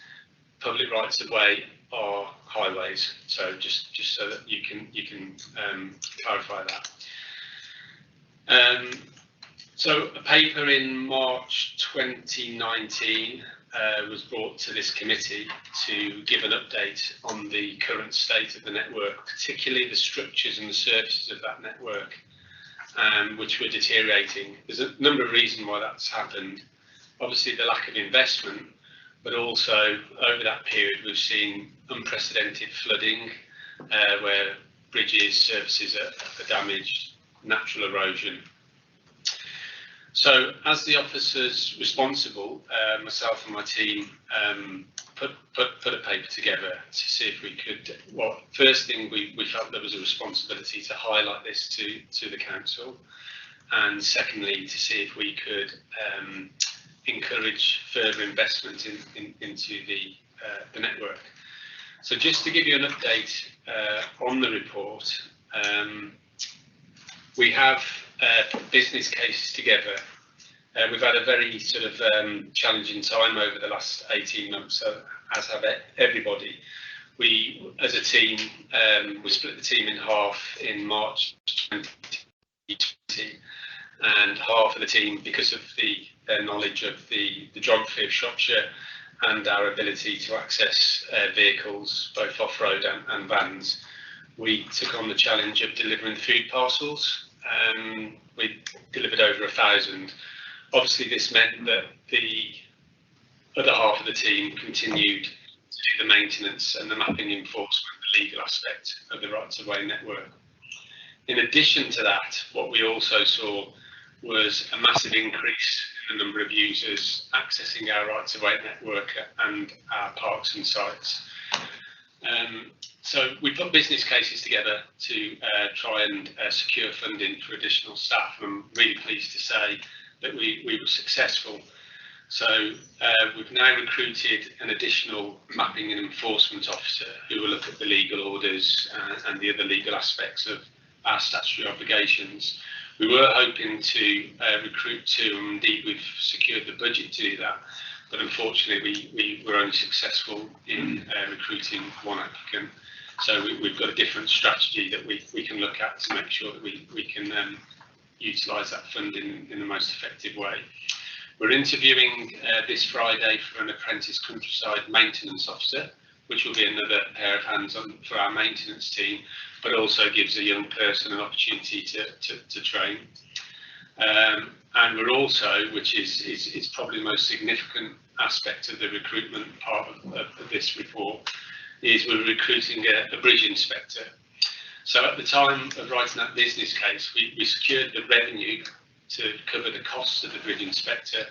Public rights of way are highways, so just so that you can clarify that. So a paper in March 2019 was brought to this committee to give an update on the current state of the network, particularly the structures and the services of that network, which were deteriorating. There's a number of reasons why that's happened. Obviously the lack of investment, but also over that period we've seen unprecedented flooding, where bridges, services are damaged, natural erosion. So as the officers responsible, myself and my team put a paper together to see if we could, well, first thing we felt there was a responsibility to highlight this to the council, and secondly to see if we could encourage further investment into the network. So just to give you an update on the report, we have put business cases together. We've had a very sort of challenging time over the last 18 months, as have everybody. We, as a team, we split the team in half in March 2020, and half of the team, because of the knowledge of the geography of Shropshire and our ability to access vehicles, both off-road and vans, we took on the challenge of delivering food parcels. We delivered over 1,000. Obviously this meant that the other half of the team continued to do the maintenance and the mapping enforcement, the legal aspect of the rights of way network. In addition to that, what we also saw was a massive increase in the number of users accessing our rights of way network and our parks and sites. So we put business cases together to try and secure funding for additional staff. I'm really pleased to say that we were successful. So we've now recruited an additional mapping and enforcement officer who will look at the legal orders and the other legal aspects of our statutory obligations. We were hoping to recruit two, and indeed we've secured the budget to do that, but unfortunately we were only successful in recruiting one applicant. So we've got a different strategy that we can look at to make sure that we can utilise that funding in the most effective way. We're interviewing this Friday for an apprentice countryside maintenance officer, which will be another pair of hands on for our maintenance team, but also gives a young person an opportunity to train. And we're also, which is probably the most significant aspect of the recruitment part of this report, is we're recruiting a bridge inspector. So at the time of writing that business case, we secured the revenue to cover the costs of the bridge inspector,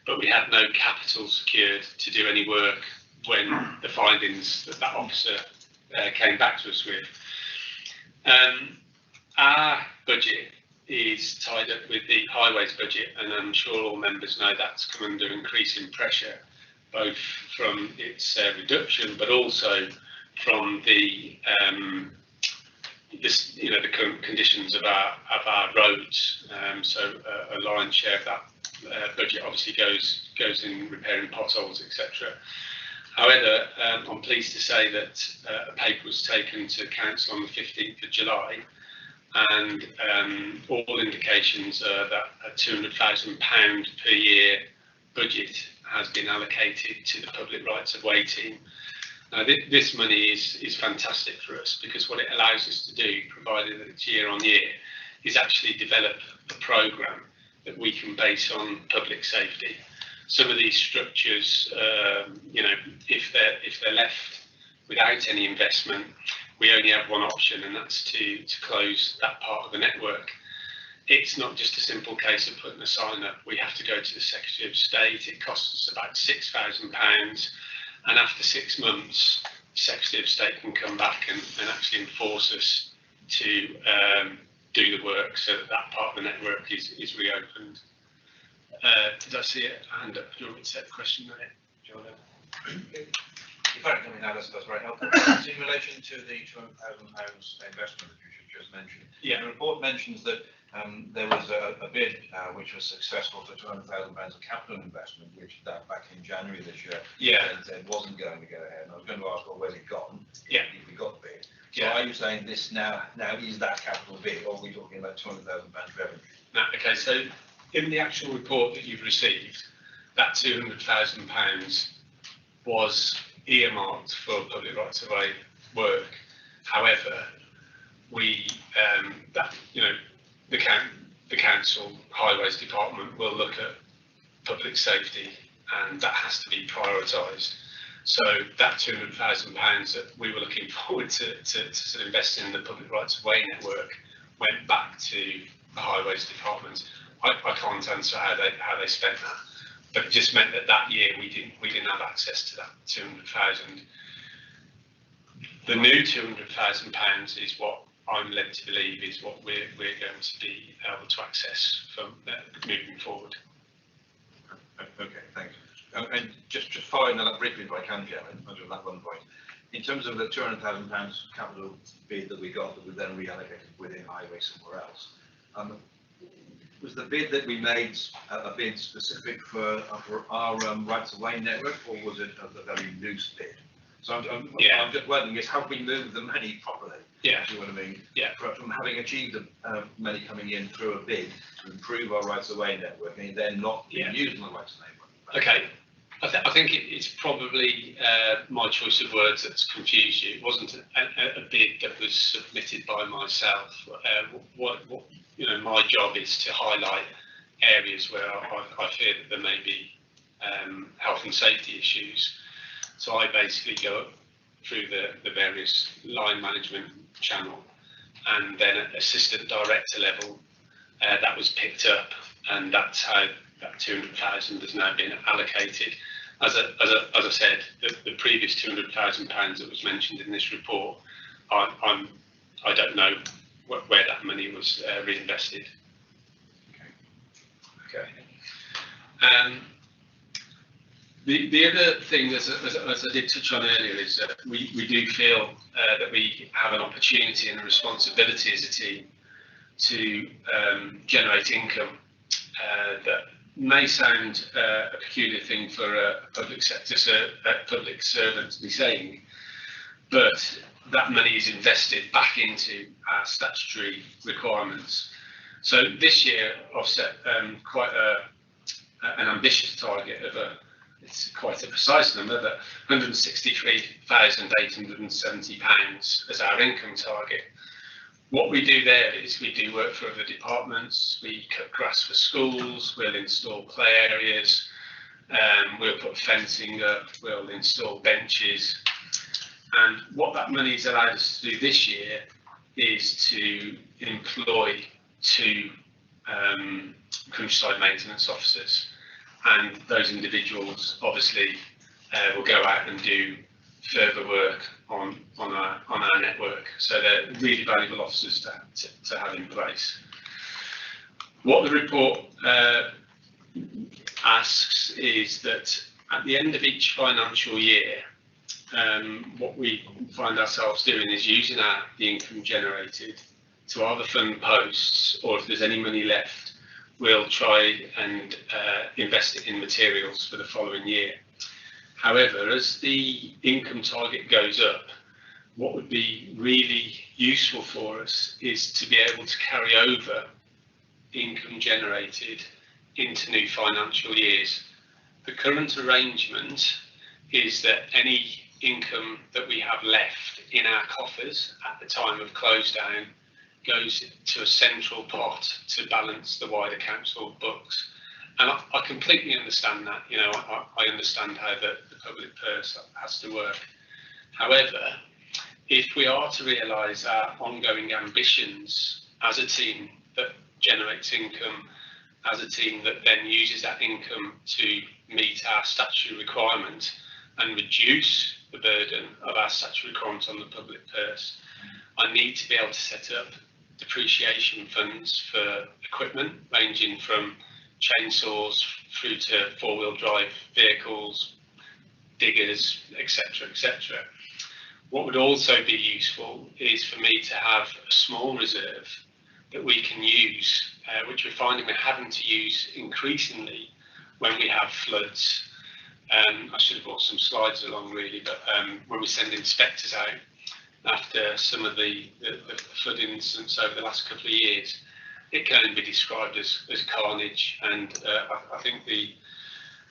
but we had no capital secured to do any work when the findings that officer came back to us with. Our budget is tied up with the highways budget, and I'm sure all members know that's come under increasing pressure, both from its reduction, but also from the the current conditions of our roads. So a lion's share of that budget obviously goes in repairing potholes, etc. However, I'm pleased to say that a paper was taken to council on the 15th of July, and all indications are that a £200,000 per year budget has been allocated to the public rights of way team. Now, this money is fantastic for us, because what it allows us to do, provided that it's year on year, is actually develop a programme that we can base on public safety. Some of these structures, if they're left without any investment, we only have one option, and that's to close that part of the network. It's not just a simple case of putting a sign up. We have to go to the Secretary of State. It costs us about £6,000. And after 6 months, the Secretary of State can come back and actually enforce us to do the work, so that part of the network is reopened. Did I see a hand up? Do you want me to set the question there, Jordan? In fact, I mean, that's very helpful. In relation to the £200,000 investment that you just mentioned, yeah. The report mentions that there was a bid which was successful for £200,000 of capital investment, which back in January this year, said wasn't going to go ahead. And I was going to ask, well, where's it gone? Yeah. If we got the bid. So are you saying this now is that capital bid, or are we talking about £200,000 revenue? No, okay, so in the actual report that you've received, that £200,000 was earmarked for public rights of way work. However, the council highways department will look at public safety, and that has to be prioritised. So that £200,000 that we were looking forward to investing in the public rights of way network went back to the highways department. I can't answer how they spent that, but it just meant that year we didn't have access to that 200,000. The new £200,000 is what I'm led to believe is what we're going to be able to access from moving forward. Okay, thanks. And just following that briefly, if I can, Chairman, under that one point, in terms of the £200,000 capital bid that we got that was then reallocated within highway somewhere else, was the bid that we made a bid specific for our rights of way network, or was it a very loose bid? So I'm just wondering, is have we moved the money properly? Yeah. Do you know what I mean? Yeah. From having achieved the money coming in through a bid to improve our rights of way network, and then not being used in the rights of way network. Okay. I think it's probably my choice of words that's confused you. It wasn't a bid that was submitted by myself. My job is to highlight areas where I fear that there may be health and safety issues. So I basically go up through the various line management channel, and then at assistant director level, that was picked up, and that's how that 200,000 has now been allocated. As I said, the previous £200,000 that was mentioned in this report, I don't know where that money was reinvested. Okay. The other thing, as I did touch on earlier, is that we do feel that we have an opportunity and a responsibility as a team to generate income that may sound a peculiar thing for a public servant to be saying, but that money is invested back into our statutory requirements. So this year I've set quite an ambitious target of it's quite a precise number, but £163,870 as our income target. What we do there is we do work for other departments, we cut grass for schools, we'll install play areas, we'll put fencing up, we'll install benches. And what that money's allowed us to do this year is to employ 2 countryside maintenance officers, and those individuals obviously will go out and do further work on our network. So they're really valuable officers to have in place. What the report asks is that at the end of each financial year, what we find ourselves doing is using the income generated to either fund posts, or if there's any money left, we'll try and invest it in materials for the following year. However, as the income target goes up, what would be really useful for us is to be able to carry over income generated into new financial years. The current arrangement is that any income that we have left in our coffers at the time of close down goes to a central pot to balance the wider council books. And I completely understand that. You know, I understand how the public purse has to work. However, if we are to realise our ongoing ambitions as a team that generates income, as a team that then uses that income to meet our statutory requirement and reduce the burden of our statutory requirement on the public purse, I need to be able to set up depreciation funds for equipment ranging from chainsaws through to 4-wheel drive vehicles, diggers, etc., etc. What would also be useful is for me to have a small reserve that we can use, which we're finding we're having to use increasingly when we have floods. I should have brought some slides along really, but when we send inspectors out after some of the flood incidents over the last couple of years, it can only be described as carnage. And I think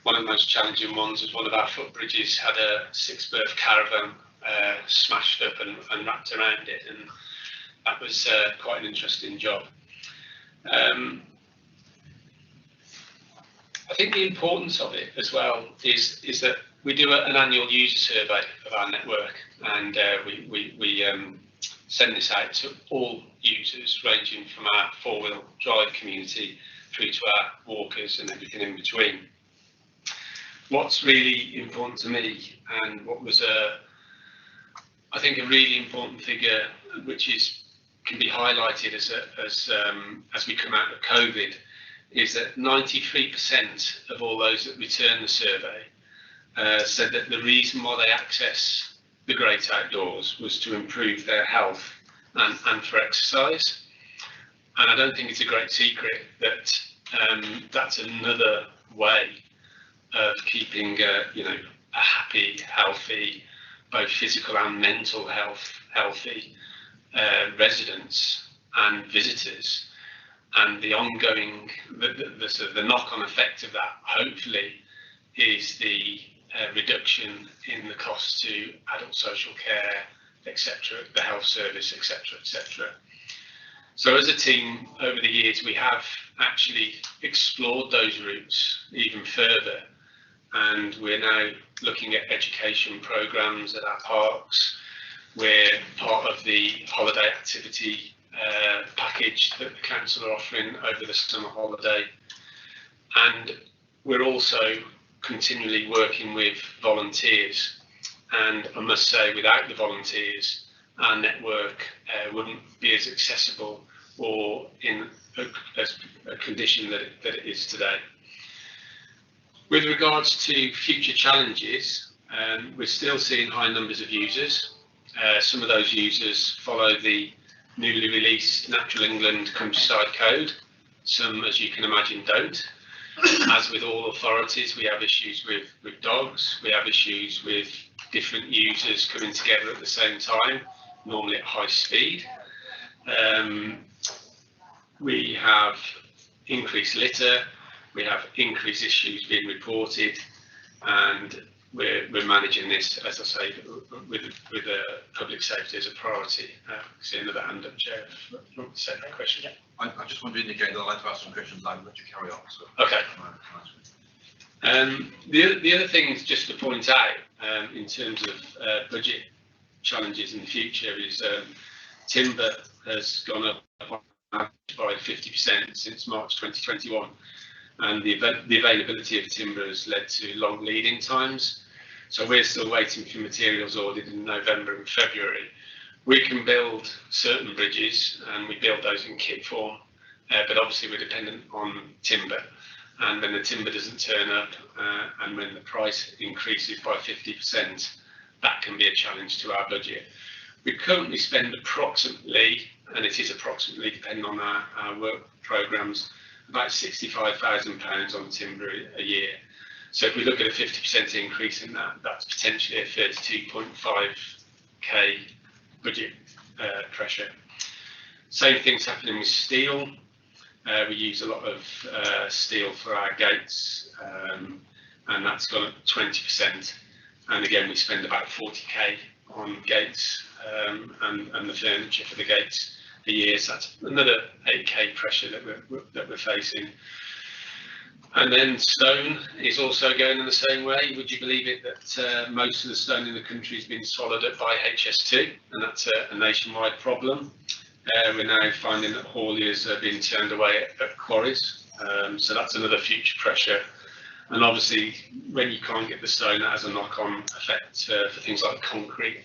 one of the most challenging ones was one of our footbridges had a 6-berth caravan smashed up and wrapped around it, and that was quite an interesting job. I think the importance of it as well is that we do an annual user survey of our network, and we send this out to all users, ranging from our 4-wheel drive community through to our walkers and everything in between. What's really important to me, and what was I think a really important figure, which can be highlighted as we come out of COVID, is that 93% of all those that return the survey said that the reason why they access the great outdoors was to improve their health and for exercise. And I don't think it's a great secret that that's another way of keeping a happy, healthy, both physical and mental health, healthy residents and visitors. And the ongoing, the knock-on effect of that, hopefully, is the reduction in the cost to adult social care, etc., the health service, etc., etc. So as a team, over the years, we have actually explored those routes even further, and we're now looking at education programs at our parks. We're part of the holiday activity package that the council are offering over the summer holiday, and we're also continually working with volunteers. And I must say, without the volunteers, our network wouldn't be as accessible or in a condition that it is today. With regards to future challenges, we're still seeing high numbers of users. Some of those users follow the newly released Natural England Countryside Code. Some, as you can imagine, don't. As with all authorities, we have issues with dogs. We have issues with different users coming together at the same time, normally at high speed. We have increased litter. We have increased issues being reported, and we're managing this, as I say, with public safety as a priority. See another hand up, Chair. You want to say that question? I just want to indicate that I'd like to ask some questions. I'll let you carry on. So. Okay. The other thing just to point out in terms of budget challenges in the future is timber has gone up by 50% since March 2021, and the availability of timber has led to long lead-in times. So we're still waiting for materials ordered in November and February. We can build certain bridges, and we build those in kit form, but obviously we're dependent on timber. And when the timber doesn't turn up, and when the price increases by 50%, that can be a challenge to our budget. We currently spend approximately, and it is approximately depending on our work programmes, about £65,000 on timber a year. So if we look at a 50% increase in that, that's potentially a 32.5k budget pressure. Same thing's happening with steel. We use a lot of steel for our gates, and that's gone up 20%. And again, we spend about 40k on gates and the furniture for the gates a year. So that's another 8k pressure that we're facing. And then stone is also going in the same way. Would you believe it that most of the stone in the country has been swallowed up by HS2, and that's a nationwide problem. We're now finding that hauliers are being turned away at quarries, so that's another future pressure. And obviously, when you can't get the stone, that has a knock-on effect for things like concrete.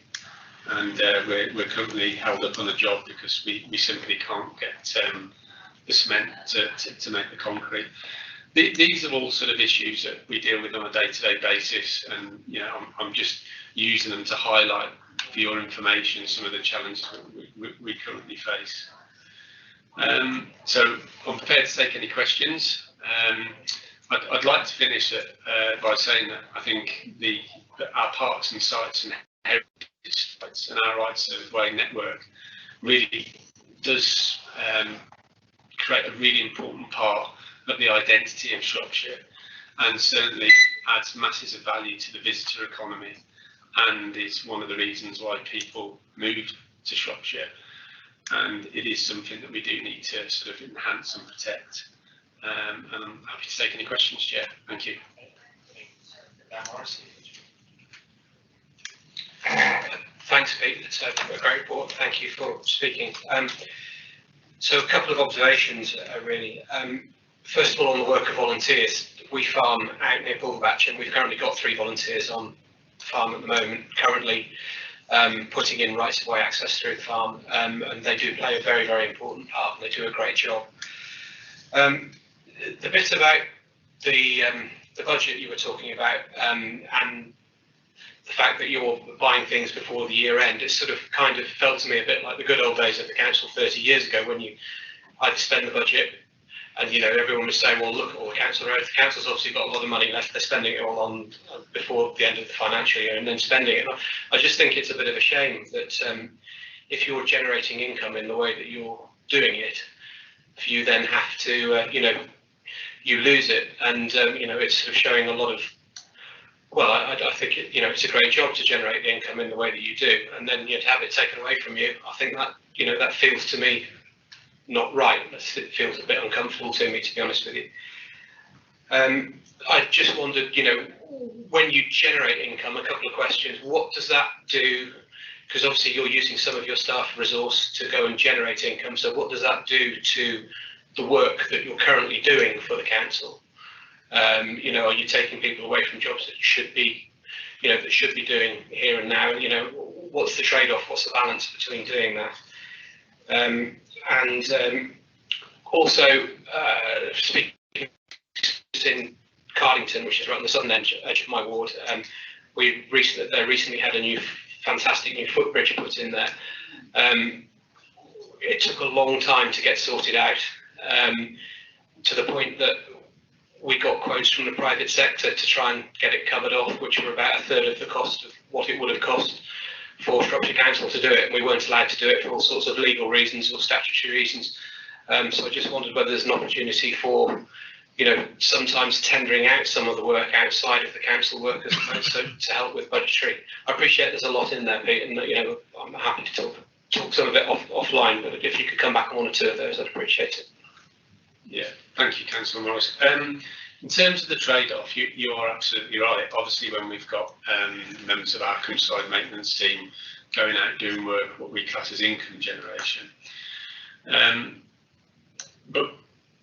And we're currently held up on a job because we simply can't get the cement to make the concrete. These are all sort of issues that we deal with on a day-to-day basis, and I'm just using them to highlight for your information some of the challenges that we currently face. So I'm prepared to take any questions. I'd like to finish by saying that I think that our parks and sites and heritage sites and our Right Service Way network really does create a really important part of the identity of Shropshire, and certainly adds masses of value to the visitor economy, and is one of the reasons why people move to Shropshire. And it is something that we do need to sort of enhance and protect. And I'm happy to take any questions, Chair. Thank you. Thanks, Pete. It's a great report. Thank you for speaking. So a couple of observations, really. First of all, on the work of volunteers, we farm out near Bulbatch, and we've currently got 3 volunteers on the farm at the moment, currently putting in rights of way access through the farm, and they do play a very, very important part, and they do a great job. The bit about the budget you were talking about, and the fact that you're buying things before the year end, it sort of kind of felt to me a bit like the good old days at the council 30 years ago, when you had to spend the budget, and everyone was saying, well, look at all the council roads. The council's obviously got a lot of money left. They're spending it all on before the end of the financial year, and then spending it. I just think it's a bit of a shame that if you're generating income in the way that you're doing it, if you then have to, you lose it, and it's sort of showing a lot of. Well, I think it's a great job to generate the income in the way that you do, and then to have it taken away from you. I think that that feels to me not right. It feels a bit uncomfortable to me, to be honest with you. I just wondered, when you generate income, a couple of questions. What does that do? Because obviously you're using some of your staff resource to go and generate income. So what does that do to the work that you're currently doing for the council? Are you taking people away from jobs that you should be, that should be doing here and now? What's the trade-off? What's the balance between doing that? Also, speaking in Cardington, which is right on the southern edge of my ward, they recently had a fantastic new footbridge put in there. It took a long time to get sorted out, to the point that we got quotes from the private sector to try and get it covered off, which were about a third of the cost of what it would have cost for Shropshire Council to do it. We weren't allowed to do it for all sorts of legal reasons or statutory reasons. So I just wondered whether there's an opportunity for, sometimes tendering out some of the work outside of the council work as opposed to help with budgetary. I appreciate there's a lot in there, Pete, and I'm happy to talk some of it offline, but if you could come back on 1 or 2 of those, I'd appreciate it. Yeah, thank you, Councillor Morris. In terms of the trade-off, you are absolutely right. Obviously, when we've got members of our countryside maintenance team going out doing work, what we class as income generation. But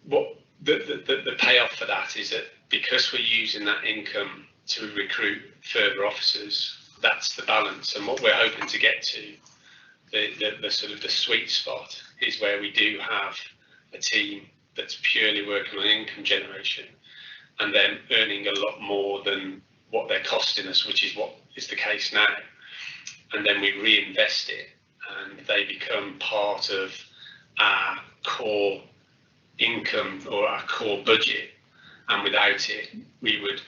what the payoff for that is that because we're using that income to recruit further officers, that's the balance. And what we're hoping to get to, the sort of the sweet spot, is where we do have a team that's purely working on income generation and then earning a lot more than what they're costing us, which is what is the case now. And then we reinvest it and they become part of our core income or our core budget. And without it, we would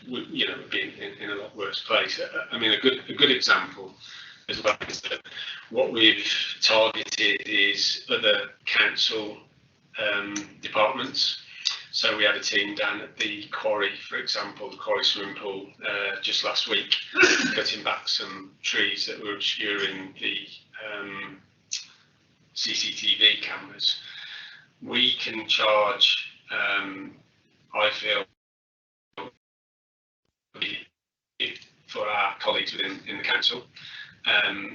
be in a lot worse place. I mean, a good example as well is that what we've targeted is other council departments. So we had a team down at the quarry, for example, the quarry swimming pool, just last week, cutting back some trees that were obscuring the CCTV cameras. We can charge, I feel, for our colleagues in the council.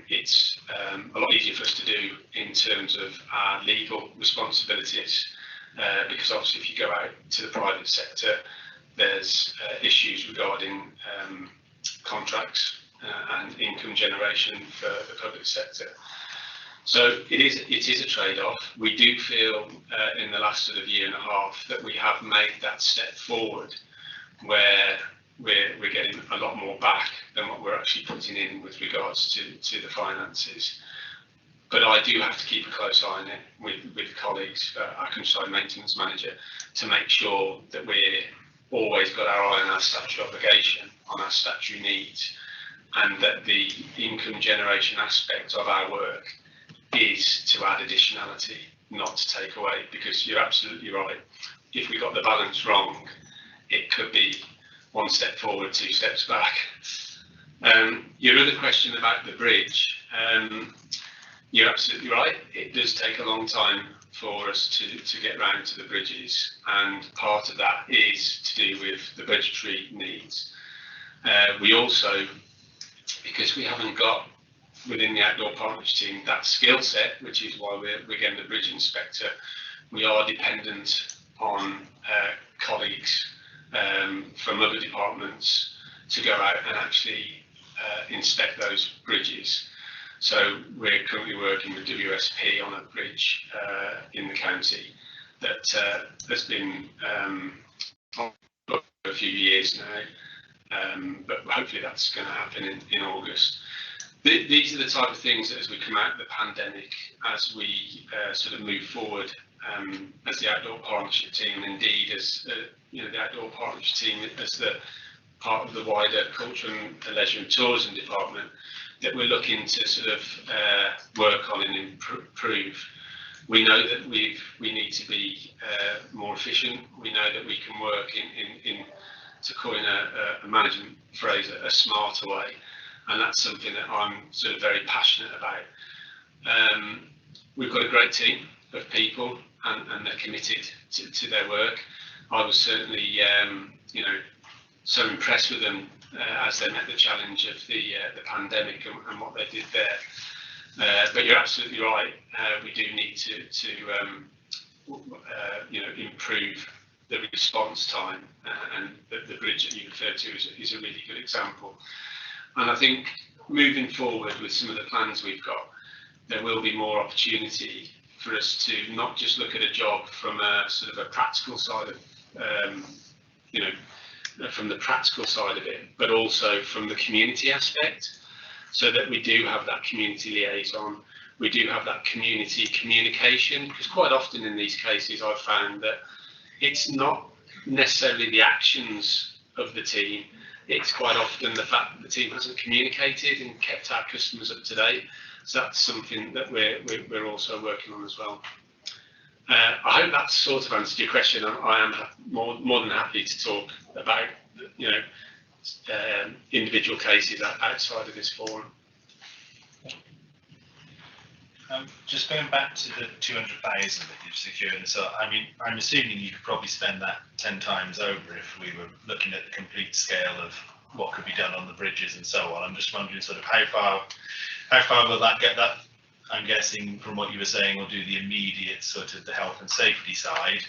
It's a lot easier for us to do in terms of our legal responsibilities, because obviously if you go out to the private sector, there's issues regarding contracts and income generation for the public sector. So it is a trade-off. We do feel in the last sort of year and a half that we have made that step forward where we're getting a lot more back than what we're actually putting in with regards to the finances. But I do have to keep a close eye on it with colleagues, our countryside maintenance manager, to make sure that we're always got our eye on our statutory obligation, on our statutory needs, and that the income generation aspect of our work is to add additionality, not to take away, because you're absolutely right. If we got the balance wrong, it could be one step forward, two steps back. Your other question about the bridge, you're absolutely right. It does take a long time for us to get round to the bridges, and part of that is to do with the budgetary needs. We also, because we haven't got within the outdoor partnership team that skill set, which is why we're getting the bridge inspector, we are dependent on colleagues from other departments to go out and actually inspect those bridges. So we're currently working with WSP on a bridge in the county that has been on for a few years now, but hopefully that's going to happen in August. These are the type of things that, as we come out of the pandemic, as we sort of move forward as the outdoor partnership team, and indeed as the outdoor partnership team as the part of the wider culture and leisure and tourism department, that we're looking to sort of work on and improve. We know that we need to be more efficient. We know that we can work in to coin a management phrase, a smarter way, and that's something that I'm sort of very passionate about. We've got a great team of people, and they're committed to their work. I was certainly, so impressed with them as they met the challenge of the pandemic and what they did there. But you're absolutely right. We do need to improve the response time, and the bridge that you referred to is a really good example. And I think moving forward with some of the plans we've got, there will be more opportunity for us to not just look at a job from a sort of a practical side of, from the practical side of it, but also from the community aspect, so that we do have that community liaison, we do have that community communication, because quite often in these cases I've found that it's not necessarily the actions of the team, it's quite often the fact that the team hasn't communicated and kept our customers up to date. So that's something that we're also working on as well. I hope that sort of answered your question. I am more than happy to talk about individual cases outside of this forum. Just going back to the 200,000 that you've secured, so I mean, I'm assuming you could probably spend that 10 times over if we were looking at the complete scale of what could be done on the bridges and so on. I'm just wondering sort of how far How far will that get? That, I'm guessing from what you were saying, will do the immediate sort of the health and safety side,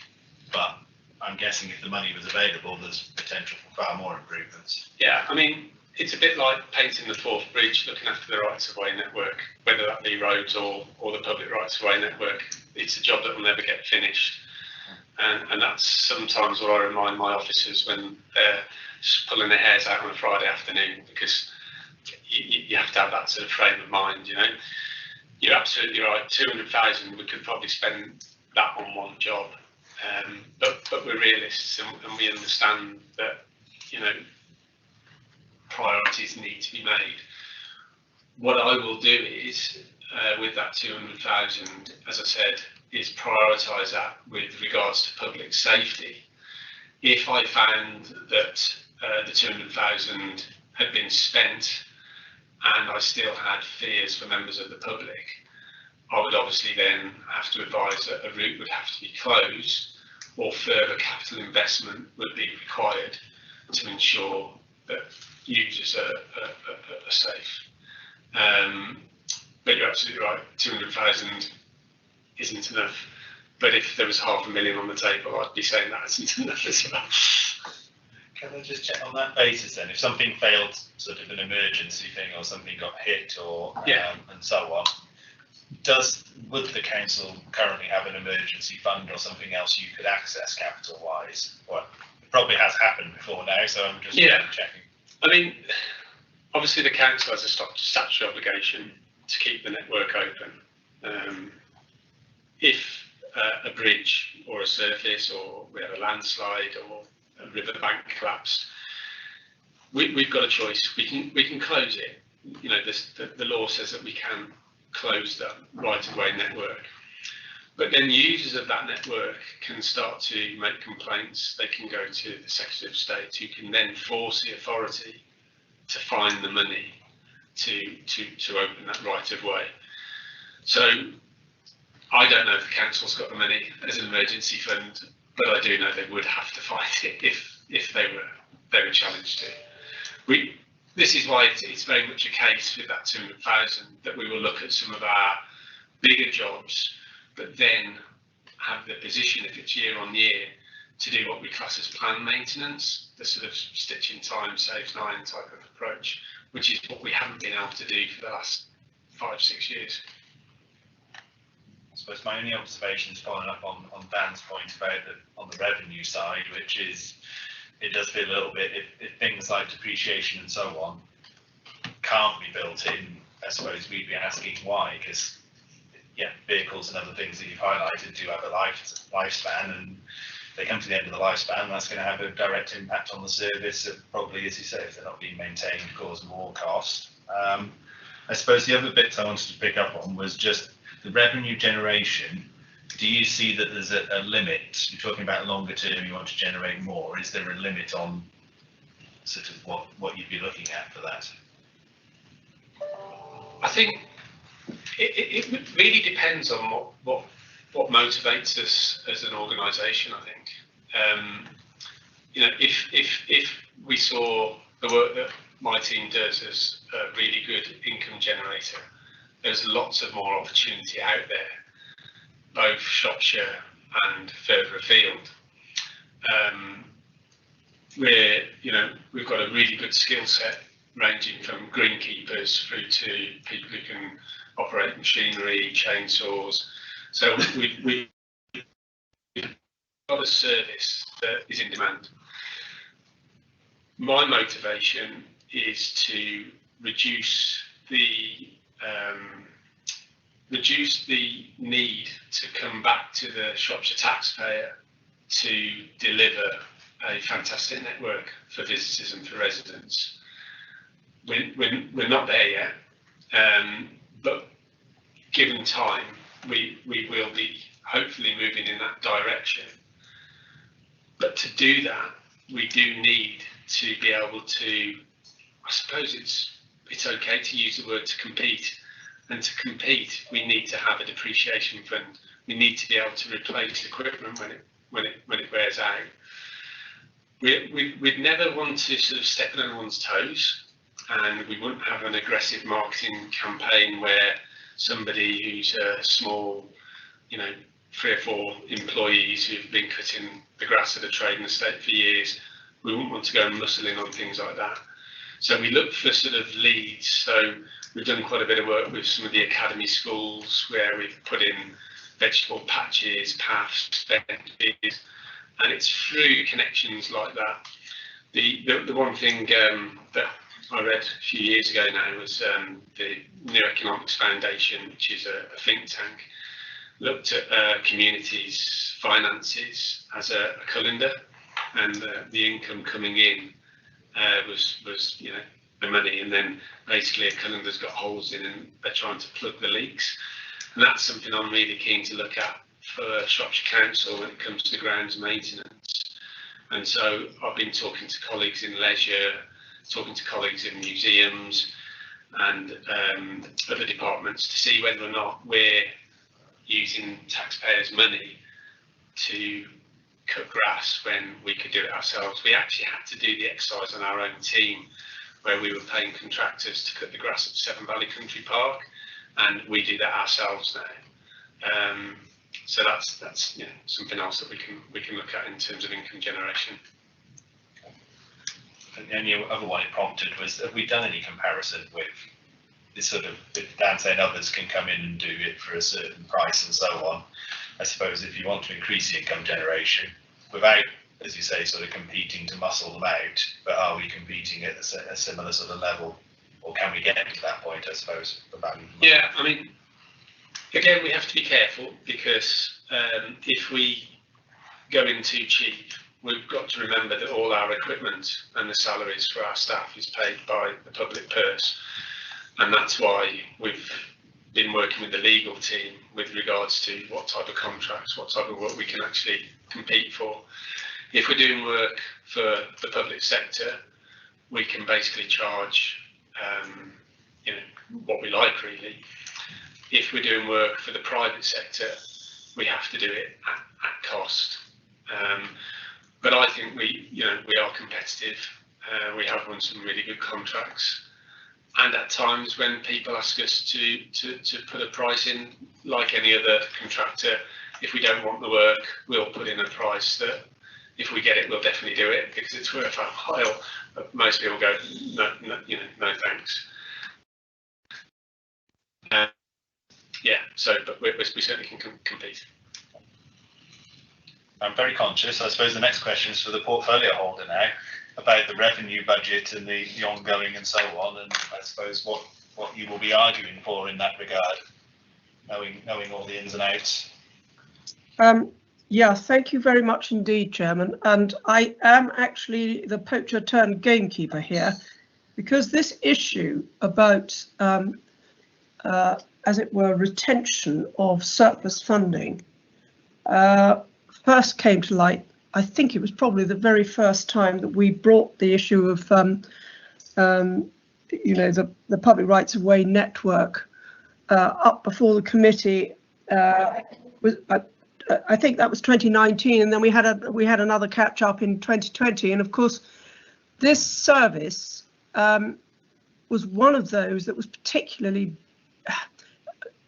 but I'm guessing if the money was available, there's potential for far more improvements. Yeah, I mean, it's a bit like painting the fourth bridge, looking after the rights of way network, whether that be roads or the public rights of way network. It's a job that will never get finished. And that's sometimes what I remind my officers when they're just pulling their hairs out on a Friday afternoon, because you have to have that sort of frame of mind, you know. You're absolutely right, 200,000, we could probably spend that on one job. But we're realists, and we understand that, you know, priorities need to be made. What I will do is, with that 200,000, as I said, is prioritise that with regards to public safety. If I found that the 200,000 had been spent and I still had fears for members of the public, I would obviously then have to advise that a route would have to be closed or further capital investment would be required to ensure that users are safe. But you're absolutely right, 200,000 isn't enough. But if there was 500,000 on the table, I'd be saying that isn't enough as well. Can I just check on that basis then? If something failed, sort of an emergency thing, or something got hit, or and so on, would the council currently have an emergency fund or something else you could access capital wise? Well, it probably has happened before now, so I'm just checking. I mean, obviously the council has a statutory obligation to keep the network open. If a bridge or a surface, or we have a landslide or a riverbank collapse, we've got a choice. We can close it. You know, the law says that we can close that right-of-way network. But then users of that network can start to make complaints. They can go to the Secretary of State, who can then force the authority to find the money to open that right-of-way. So I don't know if the council's got the money as an emergency fund, but I do know they would have to find it if they were challenged to. This is why it's very much a case with that 200,000 that we will look at some of our bigger jobs, but then have the position, if it's year on year, to do what we class as planned maintenance, the sort of stitch in time, saves 9 type of approach, which is what we haven't been able to do for the last 5-6 years. I suppose my only observation is following up on Dan's point about on the revenue side, which is it does feel a little bit, if things like depreciation and so on can't be built in, I suppose we'd be asking why, because vehicles and other things that you've highlighted do have a lifespan, and they come to the end of the lifespan, that's going to have a direct impact on the service of probably, as you say, if they're not being maintained, cause more cost. I suppose the other bits I wanted to pick up on was just the revenue generation. Do you see that there's a limit? You're talking about longer term, you want to generate more. Is there a limit on sort of what you'd be looking at for that? I think it really depends on what motivates us as an organisation. I think you know, if we saw the work that my team does as a really good income generator, there's lots of more opportunity out there, both Shropshire and further afield. We've got a really good skill set, ranging from greenkeepers through to people who can operate machinery, chainsaws. So we've got a service that is in demand. My motivation is to reduce the need to come back to the Shropshire taxpayer to deliver a fantastic network for visitors and for residents. We're not there yet, but given time, we will be hopefully moving in that direction. But to do that, we do need to be able to, I suppose it's okay to use the word to compete. And to compete, we need to have a depreciation fund. We need to be able to replace equipment when it wears out. We'd never want to sort of step on anyone's toes. and we wouldn't have an aggressive marketing campaign where somebody who's a small, 3 or 4 employees who've been cutting the grass at a trading estate for years, we wouldn't want to go and muscle in on things like that. So we look for sort of leads. So we've done quite a bit of work with some of the academy schools where we've put in vegetable patches, paths, benches, and it's through connections like that. The one thing that I read a few years ago now was the New Economics Foundation, which is a think tank, looked at communities' finances as a calendar, and the income coming in was the money, and then basically a calendar's got holes in and they're trying to plug the leaks. And that's something I'm really keen to look at for Shropshire Council when it comes to grounds maintenance. And so I've been talking to colleagues in leisure, talking to colleagues in museums and other departments to see whether or not we're using taxpayers' money to cut grass when we could do it ourselves. We actually had to do the exercise on our own team where we were paying contractors to cut the grass at Severn Valley Country Park, and we do that ourselves now. So that's something else that we can look at in terms of income generation. And the only other one it prompted was, have we done any comparison with this sort of, with Dan saying others can come in and do it for a certain price and so on? I suppose if you want to increase the income generation without, as you say, sort of competing to muscle them out, but are we competing at a similar sort of level, or can we get to that point, I suppose, for value? Yeah, I mean, again, we have to be careful because if we go in too cheap, we've got to remember that all our equipment and the salaries for our staff is paid by the public purse, and that's why we've been working with the legal team with regards to what type of contracts, what type of work we can actually compete for. If we're doing work for the public sector, we can basically charge what we like, really. If we're doing work for the private sector, we have to do it at cost. But I think we are competitive. We have won some really good contracts, and at times when people ask us to put a price in, like any other contractor, if we don't want the work, we'll put in a price that, if we get it, we'll definitely do it because it's worth our while. But most people go, no, thanks. But we certainly can compete. I'm very conscious. I suppose the next question is for the portfolio holder now, about the revenue budget and the ongoing and so on, and I suppose what you will be arguing for in that regard, knowing all the ins and outs. Yeah, thank you very much indeed, Chairman. And I am actually the poacher turned gamekeeper here, because this issue about, as it were, retention of surplus funding first came to light. I think it was probably the very first time that we brought the issue of, the public rights of way network up before the committee. I think that was 2019, and then we had another catch up in 2020. And of course, this service was one of those that was particularly,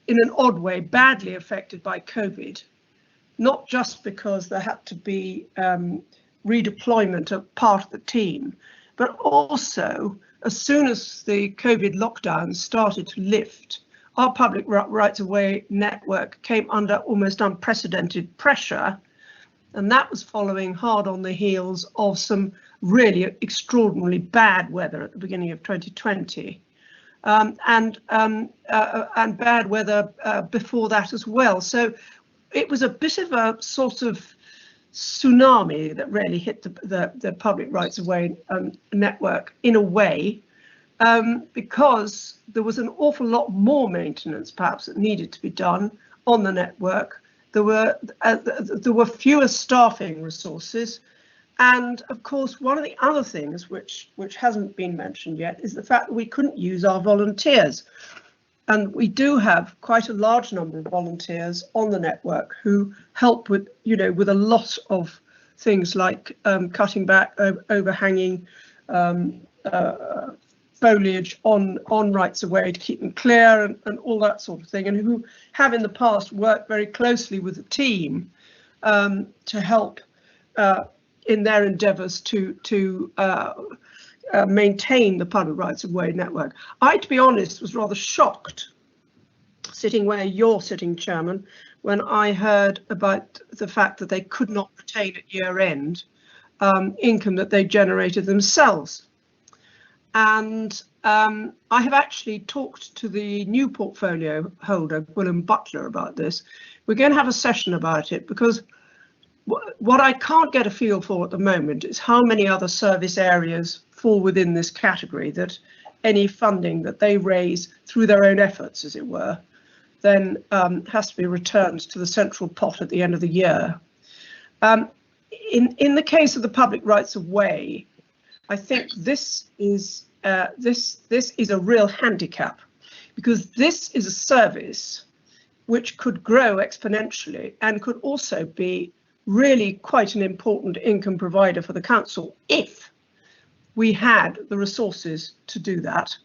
in an odd way, badly affected by COVID. Not just because there had to be redeployment of part of the team, but also as soon as the COVID lockdowns started to lift, our public rights of way network came under almost unprecedented pressure, and that was following hard on the heels of some really extraordinarily bad weather at the beginning of 2020, and bad weather before that as well. So it was a bit of a sort of tsunami that really hit the public rights of way network in a way, because there was an awful lot more maintenance perhaps that needed to be done on the network. There were fewer staffing resources, and of course one of the other things which hasn't been mentioned yet is the fact that we couldn't use our volunteers. And we do have quite a large number of volunteers on the network who help with, with a lot of things like cutting back overhanging foliage on rights of way to keep them clear and all that sort of thing, and who have in the past worked very closely with the team to help in their endeavours to maintain the public rights of way network. I, to be honest, was rather shocked sitting where you're sitting, Chairman, when I heard about the fact that they could not retain at year end income that they generated themselves. And I have actually talked to the new portfolio holder, William Butler, about this. We're going to have a session about it, because what I can't get a feel for at the moment is how many other service areas fall within this category, that any funding that they raise through their own efforts, as it were, then has to be returned to the central pot at the end of the year. In the case of the public rights of way, I think this is a real handicap, because this is a service which could grow exponentially and could also be really quite an important income provider for the council if we had the resources to do that.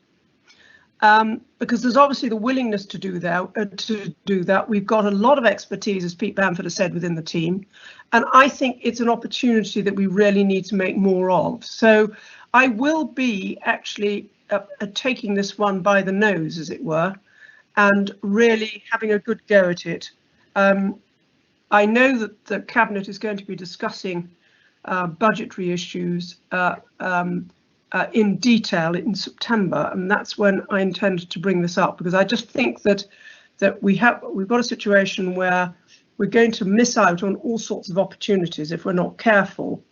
Because there's obviously the willingness to do that. We've got a lot of expertise, as Pete Bamford has said, within the team, and I think it's an opportunity that we really need to make more of. So I will be actually taking this one by the nose, as it were, and really having a good go at it. I know that the Cabinet is going to be discussing budgetary issues in detail in September, and that's when I intend to bring this up, because I just think that we've got a situation where we're going to miss out on all sorts of opportunities if we're not careful.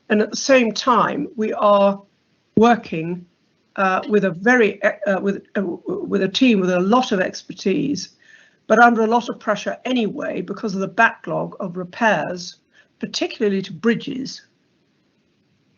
And at the same time, we are working with a team with a lot of expertise, but under a lot of pressure anyway, because of the backlog of repairs, particularly to bridges,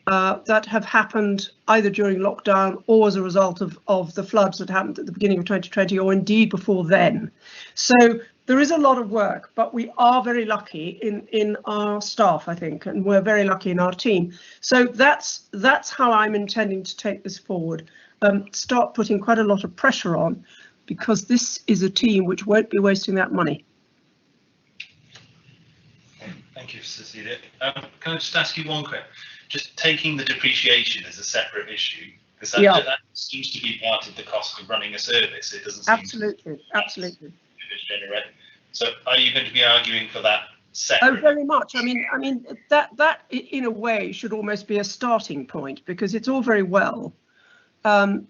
that have happened either during lockdown or as a result of the floods that happened at the beginning of 2020, or indeed before then. So there is a lot of work, but we are very lucky in our staff, I think, and we're very lucky in our team. So that's how I'm intending to take this forward. Start putting quite a lot of pressure on, because this is a team which won't be wasting that money. Thank you, Cecilia. Can I just ask you one question? Just taking the depreciation as a separate issue, because that seems to be part of the cost of running a service. It doesn't seem absolutely. So are you going to be arguing for that separate? Oh, very much. I mean that in a way should almost be a starting point, because it's all very well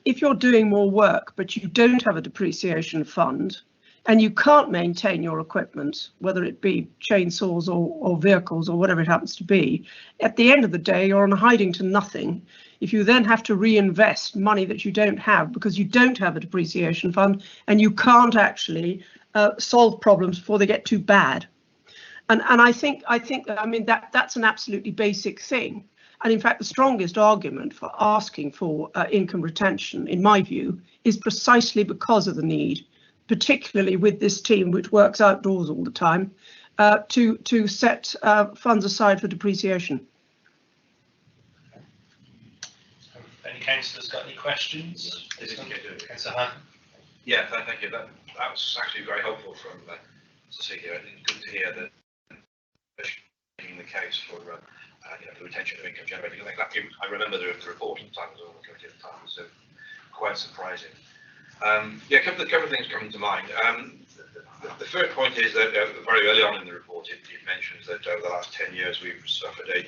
if you're doing more work but you don't have a depreciation fund and you can't maintain your equipment, whether it be chainsaws or vehicles or whatever it happens to be, at the end of the day you're on hiding to nothing if you then have to reinvest money that you don't have because you don't have a depreciation fund and you can't actually solve problems before they get too bad. And I think that's an absolutely basic thing. And in fact, the strongest argument for asking for income retention, in my view, is precisely because of the need, particularly with this team which works outdoors all the time, to set funds aside for depreciation. Any councillors got any questions? Yeah, thank you. That was actually very helpful from Cecilia. It's good to hear that making the case for for retention of income generating. I remember the report at the time as well. At the time, so quite surprising. A couple of things coming to mind. The first point is that very early on in the report, it mentions that over the last 10 years we've suffered a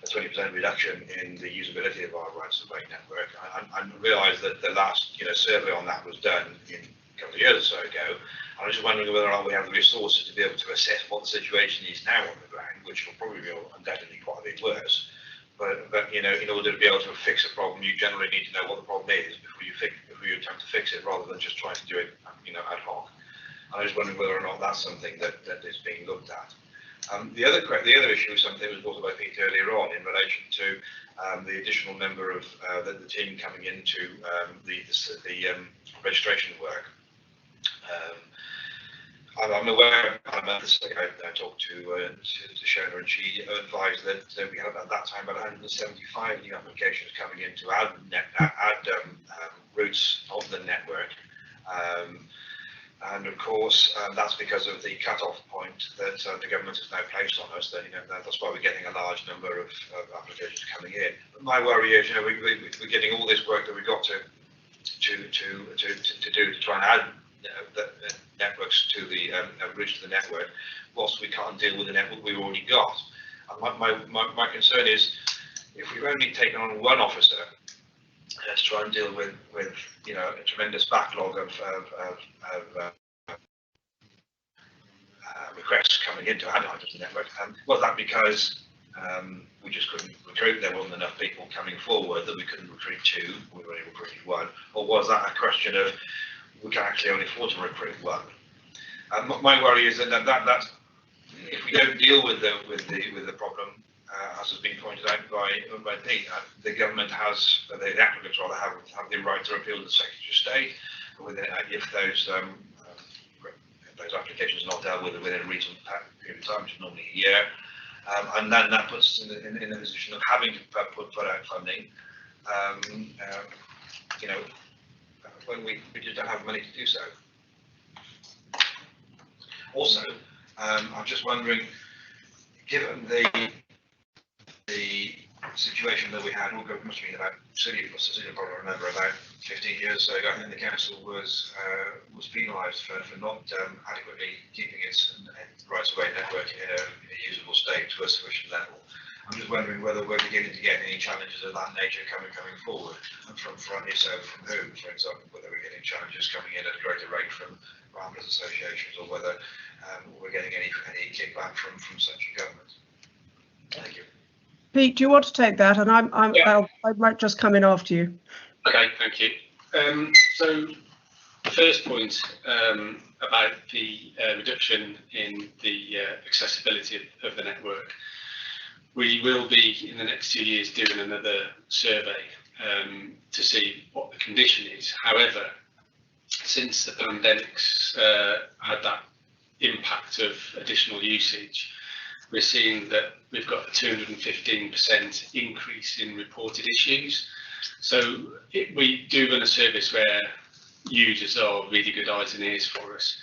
20% reduction in the usability of our rights of way network. I realise that the last survey on that was done a couple of years or so ago. I'm just wondering whether or not we have the resources to be able to assess what the situation is now on the ground, which will probably be undoubtedly quite a bit worse. But in order to be able to fix a problem, you generally need to know what the problem is before you attempt to fix it, rather than just trying to do it ad hoc. I was wondering whether or not that's something that is being looked at. The other issue is something that was brought up by Pete earlier on in relation to the additional member of the team coming into the registration work. I'm aware, I talked to Shona, and she advised that we had at that time about 175 new applications coming in to add routes of the network. And of course, that's because of the cut-off point that the government has now placed on us. That, that's why we're getting a large number of applications coming in. But my worry is, we're getting all this work that we've got to do to try and add the networks to the routes to the network, whilst we can't deal with the network we've already got. And my concern is, if we've only taken on one officer to try and deal with a tremendous backlog of requests coming into add items to the network, was that because we just couldn't recruit, there wasn't enough people coming forward that we couldn't recruit two, we were able to recruit one, or was that a question of we can actually only afford to recruit one? My worry is that if we don't deal with the problem, as has been pointed out by Pete, the government has, the applicants rather, have the right to appeal to the Secretary of State if those applications are not dealt with within a reasonable period of time, which is normally a year, and then that puts us in a position of having to put out funding, when we just don't have money to do so. Also, I'm just wondering, given the situation that we had, must have been about, certainly probably remember, about 15 years ago, I think the council was penalised for not adequately keeping its rights-of-way network in a usable state to a sufficient level. I'm just wondering whether we're beginning to get any challenges of that nature coming forward, and from if so, from whom, for example, whether we're getting challenges coming in at a greater rate from ramblers associations, or whether we're getting any kickback from central government. Thank you. Pete, do you want to take that? And I might just come in after you. Okay, thank you. So the first point about the reduction in the accessibility of the network, we will be in the next 2 years doing another survey to see what the condition is. However, since the pandemic's had that impact of additional usage, we're seeing that we've got a 215% increase in reported issues. So we do run a service where users are really good eyes and ears for us.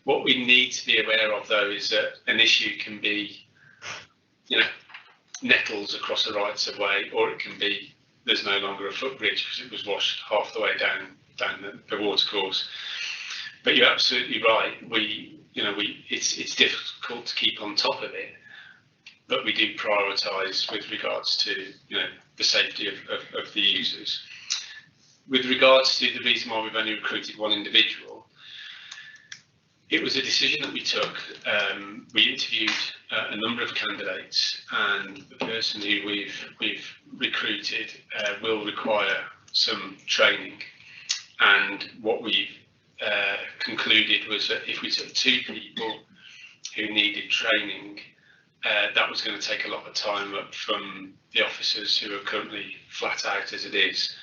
What we need to be aware of, though, is that an issue can be, nettles across the rights of way, or it can be there's no longer a footbridge because it was washed half the way down the watercourse. But you're absolutely right. It's difficult to keep on top of it, but we do prioritise with regards to the safety of the users. With regards to the reason why we've only recruited one individual, it was a decision that we took. We interviewed a number of candidates, and the person who we've recruited will require some training. And what we concluded was that if we took two people who needed training, that was going to take a lot of time up from the officers who are currently flat out as it is.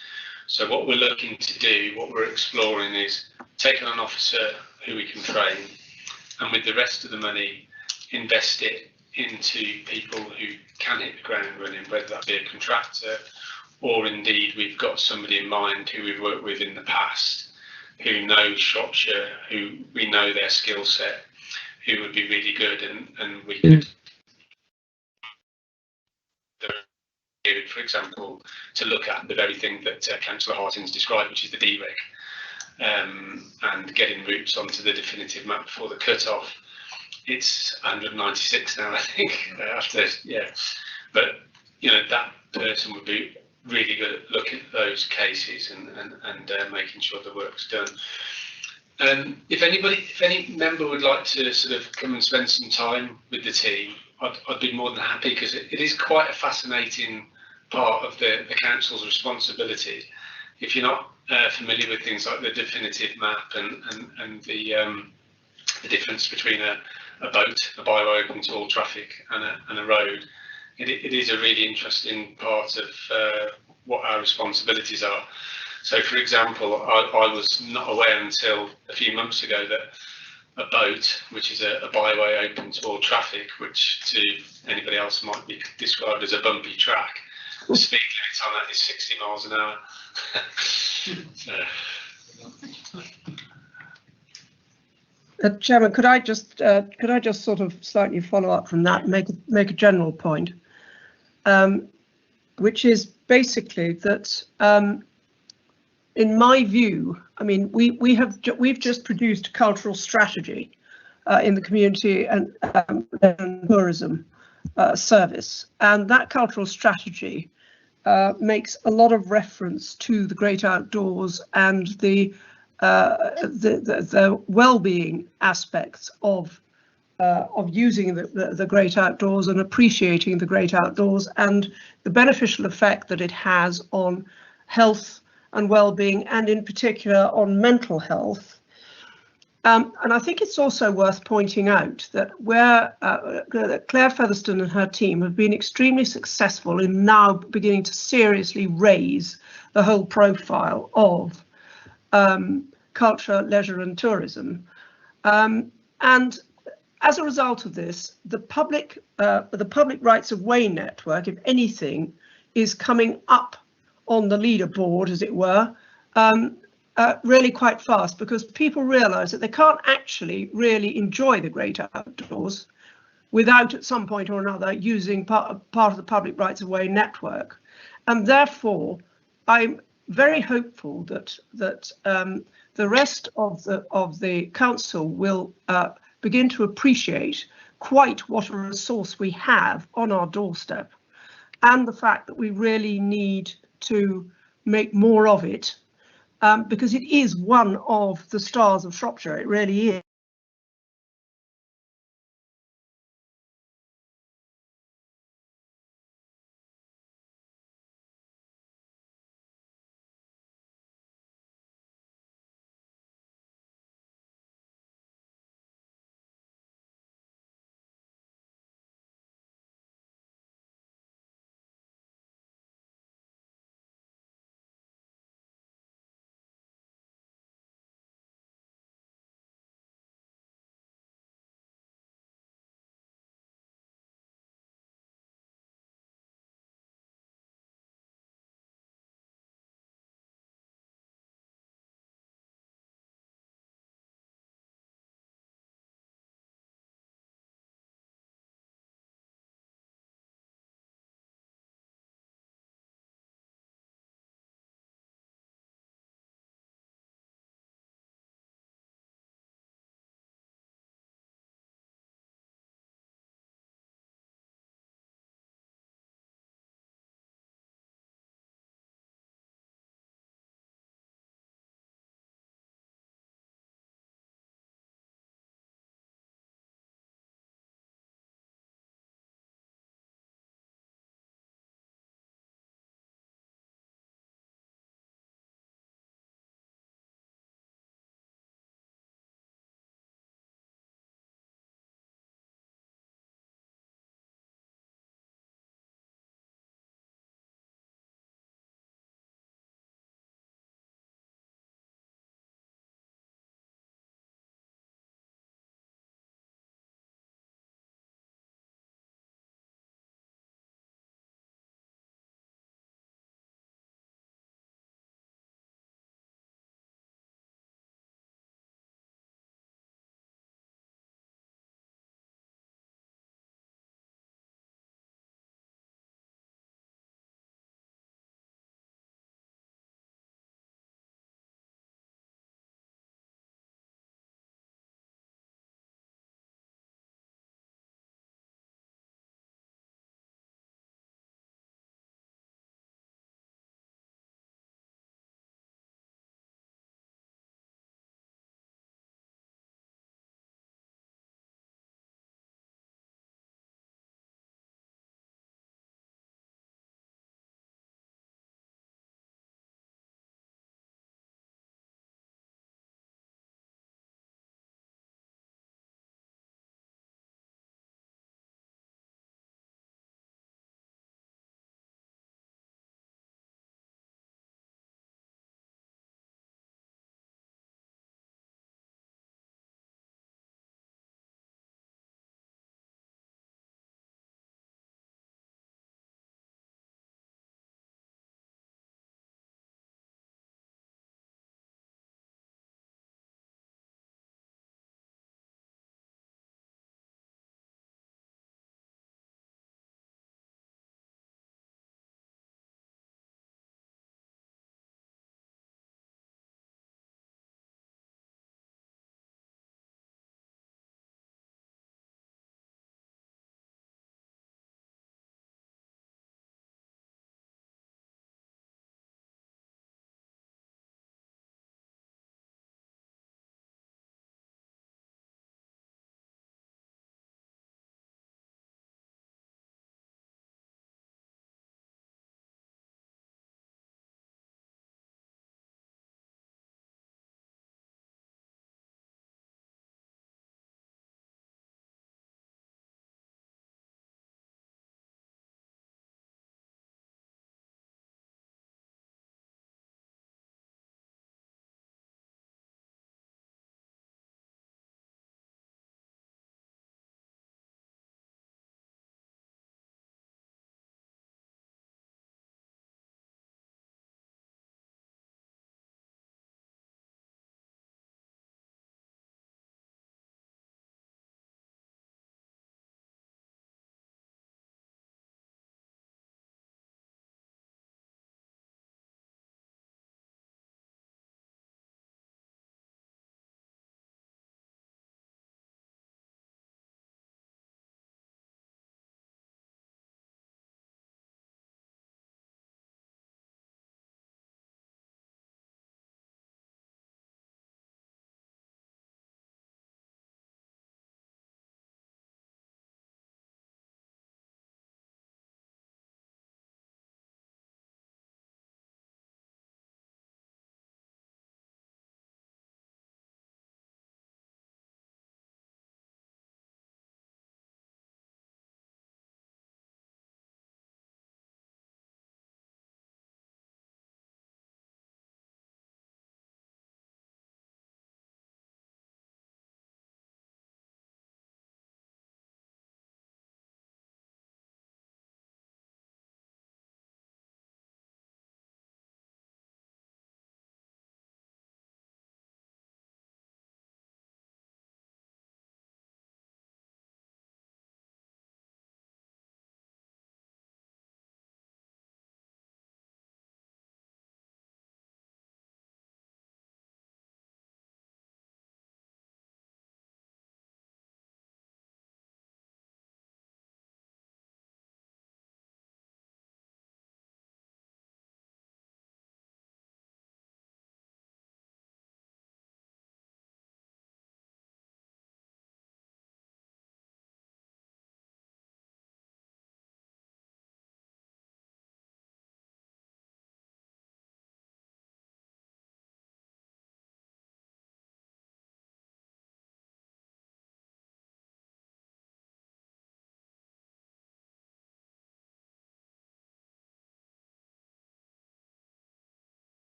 So what we're looking to do, what we're exploring, is taking an officer who we can train, and with the rest of the money, invest it into people who can hit the ground running, whether that be a contractor, or indeed we've got somebody in mind who we've worked with in the past, who knows Shropshire, who we know their skill set, who would be really good, and we could, for example, to look at the very thing that Councillor Harting's described, which is the DREG, and getting routes onto the definitive map before the cut-off. It's 196 now, I think, after, but that person would be really good at looking at those cases and making sure the work's done. If any member would like to sort of come and spend some time with the team, I'd be more than happy, because it is quite a fascinating part of the council's responsibility. If you're not familiar with things like the definitive map and the difference between a boat, a byway open to all traffic, and a road, it is a really interesting part of what our responsibilities are. So, for example, I was not aware until a few months ago that boat, which is a byway open to all traffic, which to anybody else might be described as a bumpy track. The speed limit on that is 60 miles an hour. Chairman, could I just sort of slightly follow up from that and make a general point, which is basically that, in my view, I mean, we've just produced a cultural strategy in the community and tourism service, and that cultural strategy makes a lot of reference to the great outdoors and the well-being aspects of using the great outdoors and appreciating the great outdoors and the beneficial effect that it has on health and well-being, and in particular on mental health. And I think it's also worth pointing out that Claire Featherstone and her team have been extremely successful in now beginning to seriously raise the whole profile of culture, leisure and tourism. And as a result of this, the public rights of way network, if anything, is coming up on the leaderboard, as it were, really quite fast, because people realise that they can't actually really enjoy the great outdoors without at some point or another using part of the public rights of way network. And therefore, I'm very hopeful that the rest of the council will begin to appreciate quite what a resource we have on our doorstep, and the fact that we really need to make more of it, because it is one of the stars of Shropshire. It really